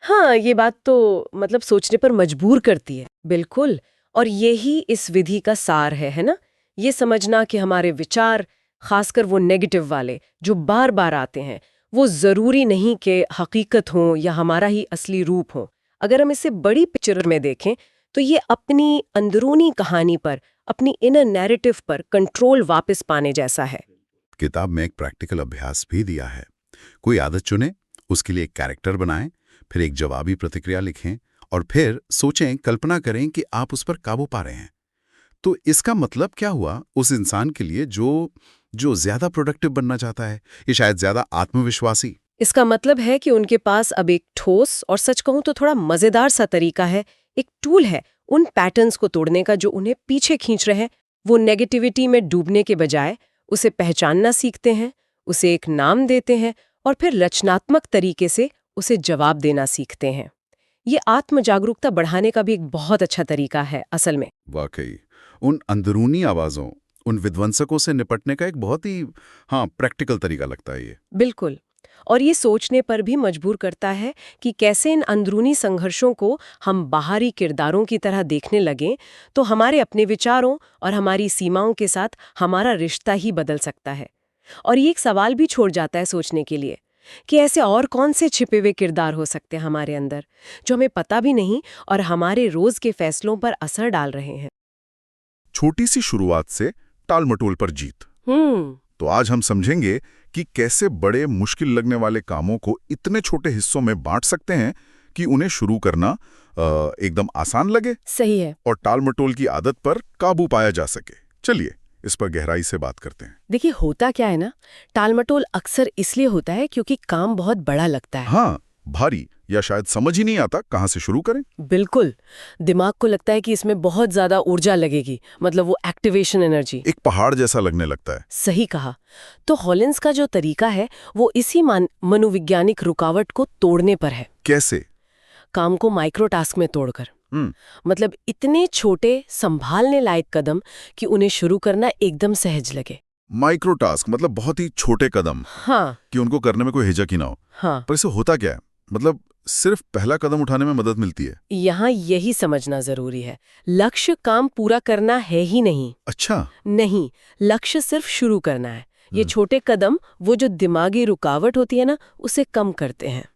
हाँ, ये बात तो मतलब सोचने पर मजबूर करती है। बिल्कुल। और यही इस विधि का सार है ना? ये समझना कि हमारे विचार, खासकर वो नेगेटिव वाले जो बार बार आते हैं, वो जरूरी नहीं कि हकीकत हो या हमारा ही असली रूप हो। अगर हम इसे बड़ी पिक्चर में देखें तो ये अपनी अंदरूनी कहानी पर, अपनी इनर नैरेटिव पर कंट्रोल वापस पाने जैसा है। किताब में एक प्रैक्टिकल अभ्यास भी दिया है। कोई आदत चुनें, उसके लिए एक कैरेक्टर बनाएं, फिर एक जवाबी प्रतिक्रिया लिखें और फिर सोचें, कल्पना करें कि आप उस पर काबू पा रहे हैं। तो इसका मतलब क्या हुआ उस इंसान के लिए जो ज्यादा प्रोडक्टिव बनना चाहता है, ये शायद ज्यादा आत्मविश्वासी। इसका मतलब है कि उनके पास अब एक ठोस और सच कहूं तो थोड़ा मजेदार सा तरीका है, एक टूल है उन पैटर्न्स को तोड़ने का जो उन्हें पीछे खींच रहे हैं। वो नेगेटिविटी में डूबने के बजाय उसे पहचानना सीखते हैं, उसे एक नाम देते हैं और फिर रचनात्मक तरीके से उसे जवाब देना सीखते हैं। ये आत्म जागरूकता बढ़ाने का भी एक बहुत अच्छा तरीका है असल में। वाकई उन अंदरूनी आवाजों, उन विध्वंसकों से निपटने का एक बहुत ही प्रैक्टिकल तरीका लगता है ये। बिल्कुल। और ये सोचने पर भी मजबूर करता है कि कैसे इन अंदरूनी संघर्षों को हम बाहरी किरदारों की तरह देखने लगें तो हमारे अपने विचारों और हमारी सीमाओं के साथ हमारा रिश्ता ही बदल सकता है। और ये एक सवाल भी छोड़ जाता है सोचने के लिए कि ऐसे और कौन से छिपे हुए किरदार हो सकते हैं हमारे अंदर जो हमें पता भी नहीं और हमारे रोज के फैसलों पर असर डाल रहे हैं। छोटी सी शुरुआत से टालमटोल पर जीत। तो आज हम समझेंगे कि कैसे बड़े मुश्किल लगने वाले कामों को इतने छोटे हिस्सों में बांट सकते हैं कि उन्हें शुरू करना एकदम आसान लगे। सही है। और टालमटोल की आदत पर काबू पाया जा सके। चलिए इस पर गहराई से बात करते हैं। देखिए होता क्या है ना, टालमटोल अक्सर इसलिए होता है क्योंकि काम बहुत बड़ा लगता है। हाँ, भारी या शायद समझ ही नहीं आता कहाँ से शुरू करें। बिल्कुल। दिमाग को लगता है कि इसमें बहुत ज्यादा ऊर्जा लगेगी, मतलब वो एक्टिवेशन एनर्जी एक पहाड़ जैसा लगने लगता है। सही कहा। तो हॉलिन्स का जो तरीका है वो इसी मनोवैज्ञानिक रुकावट को तोड़ने पर है। कैसे? काम को माइक्रो टास्क में तोड़कर। मतलब इतने छोटे संभालने लायक कदम कि उन्हें शुरू करना एकदम सहज लगे। माइक्रो टास्क मतलब बहुत ही छोटे कदम। हाँ। कि उनको करने में कोई हिचक ही ना हो। हाँ। पर इससे होता क्या है? मतलब सिर्फ पहला कदम उठाने में मदद मिलती है? यहाँ यही समझना जरूरी है। लक्ष्य काम पूरा करना है ही नहीं। अच्छा। नहीं, लक्ष्य सिर्फ शुरू करना है। ये छोटे कदम वो जो दिमागी रुकावट होती है ना, उसे कम करते हैं।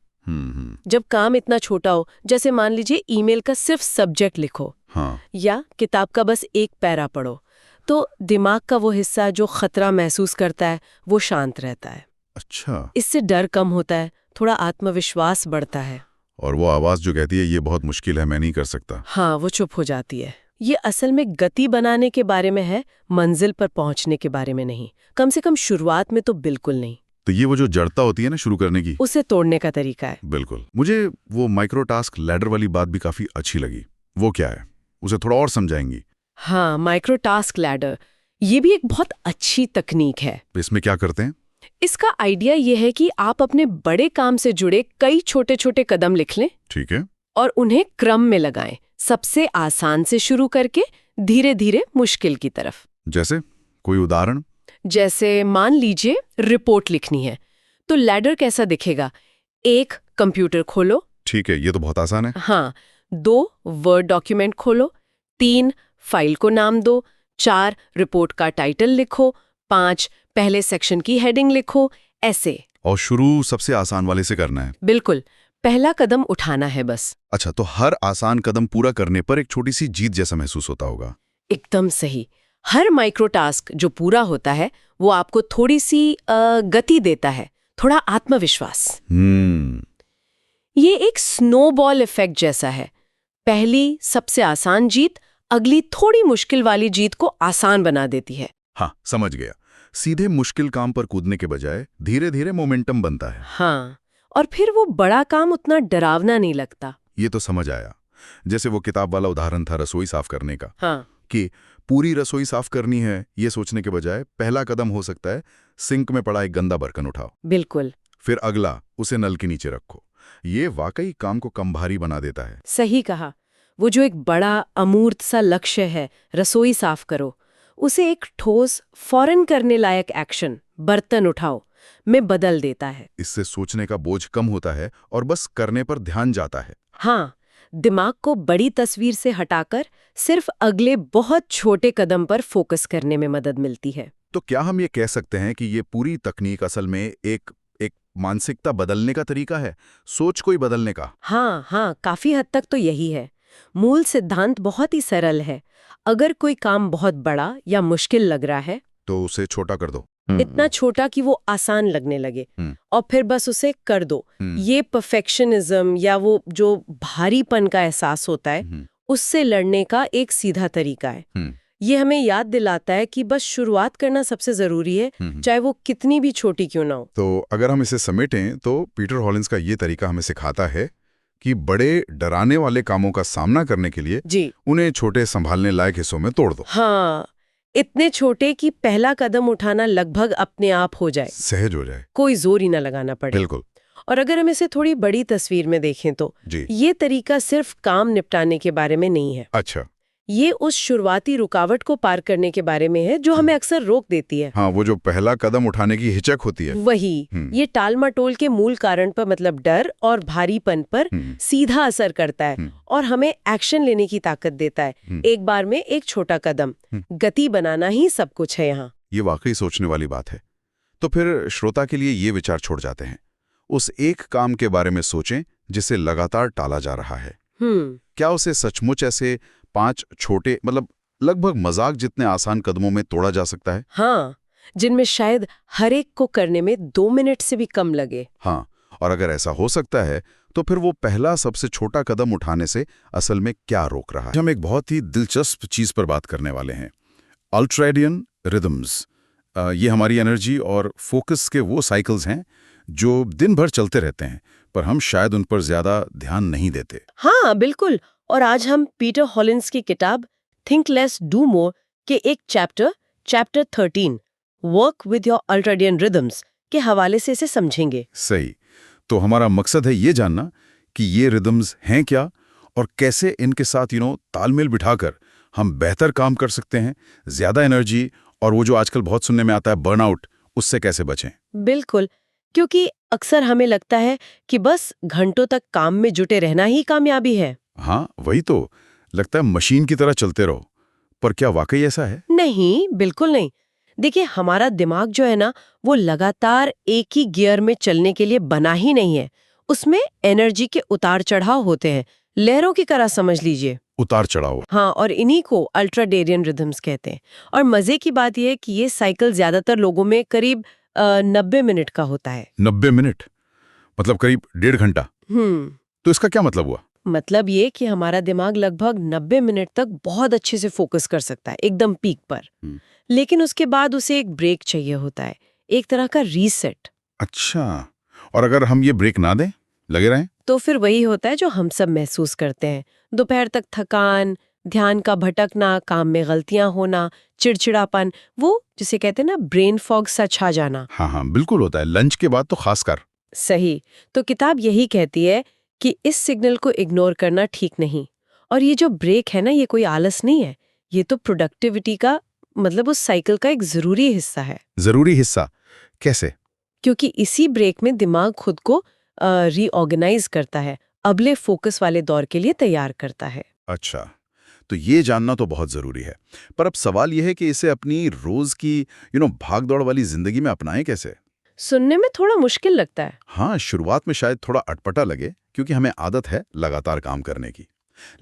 जब काम इतना छोटा हो, जैसे मान लीजिए ईमेल का सिर्फ सब्जेक्ट लिखो। हाँ। या किताब का बस एक पैरा पढ़ो, तो दिमाग का वो हिस्सा जो खतरा महसूस करता है वो शांत रहता है। अच्छा। इससे डर कम होता है, थोड़ा आत्मविश्वास बढ़ता है। और वो आवाज जो कहती है ये बहुत मुश्किल है, मैं नहीं कर सकता, हाँ, वो चुप हो जाती है। ये असल में गति बनाने के बारे में है, मंजिल पर पहुंचने के बारे में नहीं। कम से कम शुरुआत में तो बिल्कुल नहीं। तो ये वो जो जड़ता होती है ना शुरू करने की, उसे तोड़ने का तरीका है। बिल्कुल। मुझे वो माइक्रो टास्क लैडर वाली बात भी काफी अच्छी लगी। वो क्या है, उसे थोड़ा और समझाएंगी? हाँ, माइक्रो टास्क लैडर ये भी एक बहुत अच्छी तकनीक है। इसमें क्या करते हैं? इसका आइडिया ये है कि आप अपने बड़े काम से जुड़े कई छोटे छोटे कदम लिख लें। ठीक है। और उन्हें क्रम में लगाएं, सबसे आसान से शुरू करके धीरे धीरे मुश्किल की तरफ। जैसे कोई उदाहरण? जैसे मान लीजिए रिपोर्ट लिखनी है, तो लैडर कैसा दिखेगा? 1 कंप्यूटर खोलो। ठीक है, ये तो बहुत आसान है। हाँ। 2 वर्ड डॉक्यूमेंट खोलो। 3 फाइल को नाम दो। 4 रिपोर्ट का टाइटल लिखो। 5 पहले सेक्शन की हेडिंग लिखो। ऐसे। और शुरू सबसे आसान वाले से करना है? बिल्कुल, पहला कदम उठाना है बस। अच्छा, तो हर आसान कदम पूरा करने पर एक छोटी सी जीत जैसा महसूस होता होगा। एकदम सही। हर माइक्रो टास्क जो पूरा होता है वो आपको थोड़ी सी गति देता है, थोड़ा आत्मविश्वास। ये एक स्नोबॉल इफेक्ट जैसा है। पहली सबसे आसान जीत अगली थोड़ी मुश्किल वाली जीत को आसान बना देती है। हाँ, समझ गया। सीधे मुश्किल काम पर कूदने के बजाय धीरे धीरे मोमेंटम बनता है। हाँ, और फिर वो बड़ा काम उतना डरावना नहीं लगता। ये तो समझ आया। जैसे वो किताब वाला उदाहरण था रसोई साफ करने का। हाँ। कि पूरी रसोई साफ करनी है ये सोचने के बजाय पहला कदम हो सकता है सिंक में पड़ा एक गंदा बर्तन उठाओ। बिल्कुल। फिर अगला, उसे नल के नीचे रखो। ये वाकई काम को कम भारी बना देता है। सही कहा। वो जो एक बड़ा अमूर्त सा लक्ष्य है, रसोई साफ करो, उसे एक ठोस फौरन करने लायक एक्शन, बर्तन उठाओ, में बदल देता है। इससे सोचने का बोझ कम होता है और बस करने पर ध्यान जाता है। हाँ, दिमाग को बड़ी तस्वीर से हटाकर सिर्फ अगले बहुत छोटे कदम पर फोकस करने में मदद मिलती है। तो क्या हम ये कह सकते हैं कि ये पूरी तकनीक असल में एक मानसिकता बदलने का तरीका है, सोच को ही बदलने का? हाँ, काफी हद तक तो यही है। मूल सिद्धांत बहुत ही सरल है। अगर कोई काम बहुत बड़ा या मुश्किल लग रहा है तो उसे छोटा कर दो। इतना छोटा कि वो आसान लगने लगे, और फिर बस उसे कर दो। ये परफेक्शनिज्म या वो जो भारीपन का एहसास होता है उससे लड़ने का एक सीधा तरीका है। ये हमें याद दिलाता है कि बस शुरुआत करना सबसे जरूरी है, चाहे वो कितनी भी छोटी क्यों ना हो। तो अगर हम इसे समेटें तो पीटर हॉलिंस का ये तरीका हमें सिखाता है कि बड़े डराने वाले कामों का सामना करने के लिए जी, उन्हें छोटे संभालने लायक हिस्सों में तोड़ दो। हाँ, इतने छोटे कि पहला कदम उठाना लगभग अपने आप हो जाए, सहज हो जाए। कोई जोर ही ना लगाना पड़े। बिल्कुल और अगर हम इसे थोड़ी बड़ी तस्वीर में देखें तो जी। ये तरीका सिर्फ काम निपटाने के बारे में नहीं है, अच्छा, ये उस शुरुआती रुकावट को पार करने के बारे में है जो हमें अक्सर रोक देती है। हाँ, वो जो पहला कदम उठाने की हिचक होती है। वही, ये टाल मटोल के मूल कारण पर, मतलब डर और भारीपन पर सीधा असर करता है और हमें एक्शन लेने की ताकत देता है। एक बार में एक छोटा कदम, गति बनाना ही सब कुछ है यहाँ। ये वाकई सोचने वाली बात है। तो फिर श्रोता के लिए ये विचार छोड़ जाते हैं, उस एक काम के बारे में सोचें जिसे लगातार टाला जा रहा है। क्या उसे सचमुच ऐसे 5 छोटे, मतलब लगभग मजाक जितने आसान कदमों में तोड़ा जा सकता है? हाँ, जिनमें शायद हर एक को करने में 2 मिनट से भी कम लगे। हाँ, और अगर ऐसा हो सकता है तो फिर वो पहला सबसे छोटा कदम उठाने से असल में क्या रोक रहा है? हम एक बहुत ही दिलचस्प चीज पर बात करने वाले हैं, अल्ट्राडियन रिदम्स। ये हमारी एनर्जी और फोकस के वो साइकिल्स हैं जो दिन भर चलते रहते हैं, पर हम शायद उन पर ज्यादा ध्यान नहीं देते। हाँ, बिल्कुल। और आज हम पीटर हॉलिंस की किताब थिंक लेस डू मोर के एक chapter 13 work with your ultradian rhythms के हवाले से इसे समझेंगे। सही। तो हमारा मकसद है ये जानना कि ये रिदम्स हैं क्या और कैसे इनके साथ तालमेल बिठाकर हम बेहतर काम कर सकते हैं, ज्यादा एनर्जी और वो जो आजकल बहुत सुनने में आता है बर्नआउट, उससे कैसे बचें। बिल्कुल, क्योंकि अक्सर हमें लगता है कि बस घंटों तक काम में जुटे रहना ही कामयाबी है। हाँ, वही तो लगता है, मशीन की तरह चलते रहो। पर क्या वाकई ऐसा है? नहीं, बिल्कुल नहीं। देखिए, हमारा दिमाग जो है ना, वो लगातार एक ही गियर में चलने के लिए बना ही नहीं है। उसमें एनर्जी के उतार चढ़ाव होते हैं, लहरों की तरह समझ लीजिए। उतार चढ़ाव। हाँ, और इन्हीं को अल्ट्राडेरियन रिदम्स कहते हैं। और मजे की बात यह है कि ये साइकिल ज्यादातर लोगों में करीब 90 मिनट का होता है। 90 मिनट मतलब करीब 1.5 घंटा। तो इसका क्या मतलब हुआ? मतलब ये कि हमारा दिमाग लगभग 90 मिनट तक बहुत अच्छे से फोकस कर सकता है, एकदम पीक पर। लेकिन उसके बाद उसे एक ब्रेक चाहिए होता है, एक तरह का रीसेट। अच्छा, और अगर हम ये ब्रेक ना दें, लगे रहें, तो फिर वही होता है जो हम सब महसूस करते हैं। दोपहर तक थकान, ध्यान का भटकना, काम में गलतियां होना, चिड़चिड़ापन, वो जिसे कहते हैं ना ब्रेन फॉग सा छा जाना। हाँ, बिल्कुल होता है, लंच के बाद तो खासकर। सही। तो किताब यही कहती है कि इस सिग्नल को इग्नोर करना ठीक नहीं। और ये जो ब्रेक है ना, ये कोई आलस नहीं है, ये तो प्रोडक्टिविटी का, मतलब उस साइकिल का एक जरूरी हिस्सा है। जरूरी हिस्सा कैसे? क्योंकि इसी ब्रेक में दिमाग खुद को रीऑर्गेनाइज करता है, अगले फोकस वाले दौर के लिए तैयार करता है। अच्छा, तो ये जानना तो बहुत जरूरी है। पर अब सवाल यह है कि इसे अपनी रोज की भागदौड़ वाली जिंदगी में अपनाएं कैसे? सुनने में थोड़ा मुश्किल लगता है। हाँ, शुरुआत में शायद थोड़ा अटपटा लगे क्योंकि हमें आदत है लगातार काम करने की।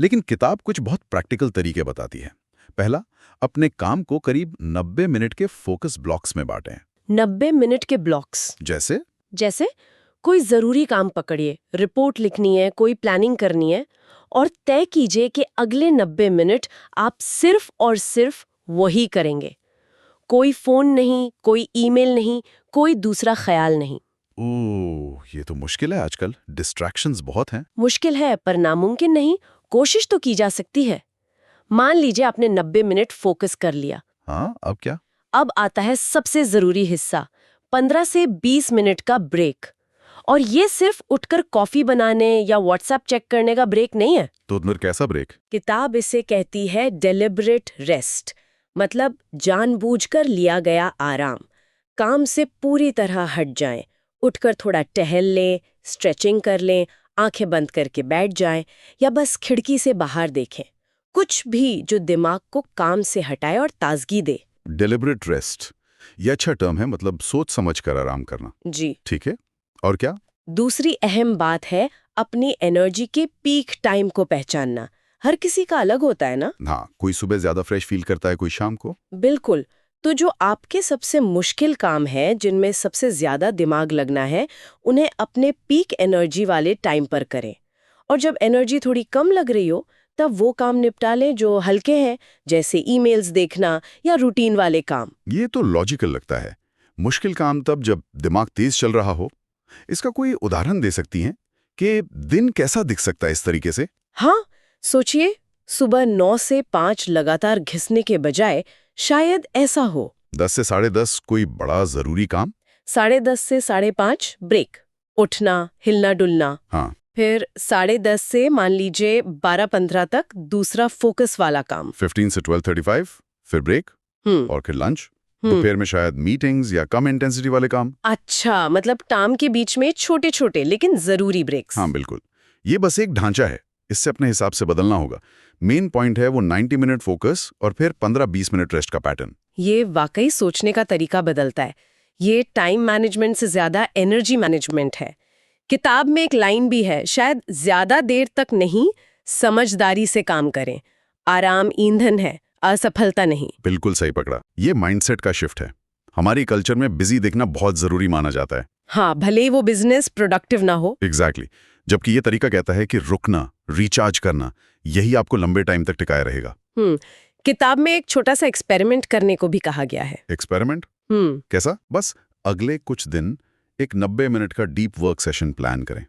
लेकिन किताब कुछ बहुत प्रैक्टिकल तरीके बताती है। पहला, अपने काम को करीब 90 मिनट के फोकस ब्लॉक्स में बांटें। 90 मिनट के ब्लॉक्स? जैसे कोई जरूरी काम पकड़िए, रिपोर्ट लिखनी है, कोई प्लानिंग करनी है, और तय कीजिए कि अगले 90 मिनट आप सिर्फ और सिर्फ वही करेंगे। कोई फोन नहीं, कोई ईमेल नहीं, कोई दूसरा ख्याल नहीं। ओह, ये तो मुश्किल है आजकल, डिस्ट्रैक्शंस बहुत हैं। मुश्किल है पर नामुमकिन नहीं, कोशिश तो की जा सकती है। मान लीजिए आपने 90 मिनट फोकस कर लिया। हाँ, अब क्या? अब आता है सबसे जरूरी हिस्सा, 15 से 20 मिनट का ब्रेक। और ये सिर्फ उठकर कॉफी बनाने या व्हाट्सएप चेक करने का ब्रेक नहीं है। तो फिर कैसा ब्रेक? किताब इसे कहती है डेलिब्रेट रेस्ट, मतलब जानबूझकर लिया गया आराम। काम से पूरी तरह हट जाएं, उठकर थोड़ा टहल लें, स्ट्रेचिंग कर लें, आंखें बंद करके बैठ जाएं, या बस खिड़की से बाहर देखें। कुछ भी जो दिमाग को काम से हटाए और ताजगी दे। डेलिब्रेट रेस्ट, ये अच्छा टर्म है, मतलब सोच समझ कर आराम करना। जी ठीक है, और क्या? दूसरी अहम बात है अपनी एनर्जी के पीक टाइम को पहचानना। हर किसी का अलग होता है ना। हाँ, कोई सुबह ज्यादा फ्रेश फील करता है, कोई शाम को। बिल्कुल। तो जो आपके सबसे मुश्किल काम है, जिनमें सबसे ज्यादा दिमाग लगना है, उन्हें अपने पीक एनर्जी वाले टाइम पर करें। और जब एनर्जी थोड़ी कम लग रही हो, तब वो काम निपटा लें जो हल्के हैं, जैसे ईमेल्स देखना या रूटीन वाले काम। ये तो लॉजिकल लगता है। मुश्किल काम तब जब दिमाग तेज चल रहा हो। इसका कोई उदाहरण दे सकती हैं कि दिन कैसा दिख सकता है इस तरीके से? हाँ, सोचिए, सुबह 9 से 5 लगातार घिसने के बजाय शायद ऐसा हो। 10 से 10:30 कोई बड़ा जरूरी काम। 10:30 से 5:30 ब्रेक, उठना, हिलना डुलना। हाँ, फिर 10:30 से मान लीजिए 12:15 तक दूसरा फोकस वाला काम। 15 से 12:35 फिर ब्रेक और फिर लंच। दोपहर में शायद मीटिंग्स या कम इंटेंसिटी वाले काम। अच्छा, मतलब काम के बीच में छोटे छोटे लेकिन जरूरी ब्रेक्स। हाँ बिल्कुल, ये बस एक ढांचा है, इससे अपने हिसाब से बदलना होगा। मेन पॉइंट है वो 90 मिनट फोकस और फिर 15-20 मिनट रेस्ट का पैटर्न। ये वाकई सोचने का तरीका बदलता है। ये टाइम मैनेजमेंट से ज्यादा एनर्जी मैनेजमेंट है। किताब में एक लाइन भी है, शायद ज्यादा देर तक नहीं, समझदारी से काम करें। आराम ईंधन है, असफलता नहीं। बिल्कुल सही पकड़ा। ये माइंडसेट का शिफ्ट है। हमारी कल्चर में बिजी दिखना बहुत जरूरी माना जाता है। हाँ, भले ही वो बिजनेस प्रोडक्टिव ना हो। एग्जैक्टली। जबकि ये तरीका कहता है कि रुकना, रिचार्ज करना, यही आपको लंबे टाइम तक टिकाए रहेगा। किताब में एक छोटा सा एक्सपेरिमेंट करने को भी कहा गया है। एक्सपेरिमेंट? कैसा? बस अगले कुछ दिन एक 90 मिनट का डीप वर्क सेशन प्लान करें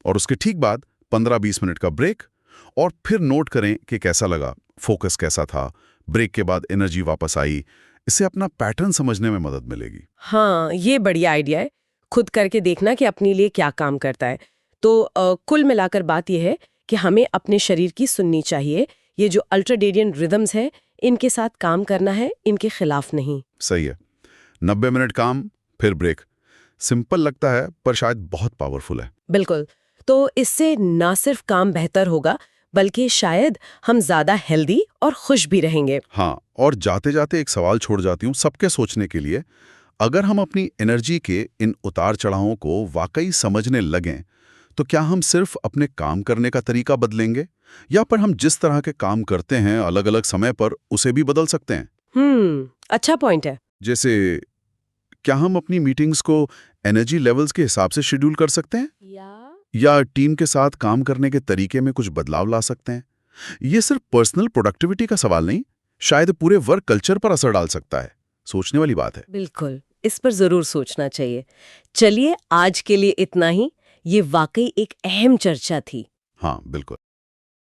और उसके ठीक बाद 15-20 मिनट का ब्रेक और फिर नोट करें कि कैसा लगा, फोकस कैसा था, ब्रेक के बाद एनर्जी वापस आई। इससे अपना पैटर्न समझने में मदद मिलेगी। हाँ, ये बढ़िया आइडिया है, खुद करके देखना कि अपने लिए क्या काम करता है। तो कुल मिलाकर बात यह है कि हमें अपने शरीर की सुननी चाहिए। ये जो अल्ट्राडेरियन रिदम्स है, इनके साथ काम करना है, इनके खिलाफ नहीं। सही है। 90 मिनट काम फिर ब्रेक। सिंपल लगता है पर शायद बहुत पावरफुल है। बिल्कुल। तो इससे ना सिर्फ काम बेहतर होगा, बल्कि शायद हम ज्यादा हेल्दी और खुश भी रहेंगे। हाँ, और जाते जाते एक सवाल छोड़ जाती हूँ सबके सोचने के लिए। अगर हम अपनी एनर्जी के इन उतार चढ़ावों को वाकई समझने लगें, तो क्या हम सिर्फ अपने काम करने का तरीका बदलेंगे या पर हम जिस तरह के काम करते हैं अलग अलग समय पर उसे भी बदल सकते हैं? अच्छा पॉइंट है। जैसे क्या हम अपनी मीटिंग्स को एनर्जी लेवल्स के हिसाब से शेड्यूल कर सकते हैं या टीम के साथ काम करने के तरीके में कुछ बदलाव ला सकते हैं? ये सिर्फ पर्सनल प्रोडक्टिविटी का सवाल नहीं, शायद पूरे वर्क कल्चर पर असर डाल सकता है। सोचने वाली बात है। बिल्कुल, इस पर जरूर सोचना चाहिए। चलिए, आज के लिए इतना ही। ये वाकई एक अहम चर्चा थी। हाँ बिल्कुल।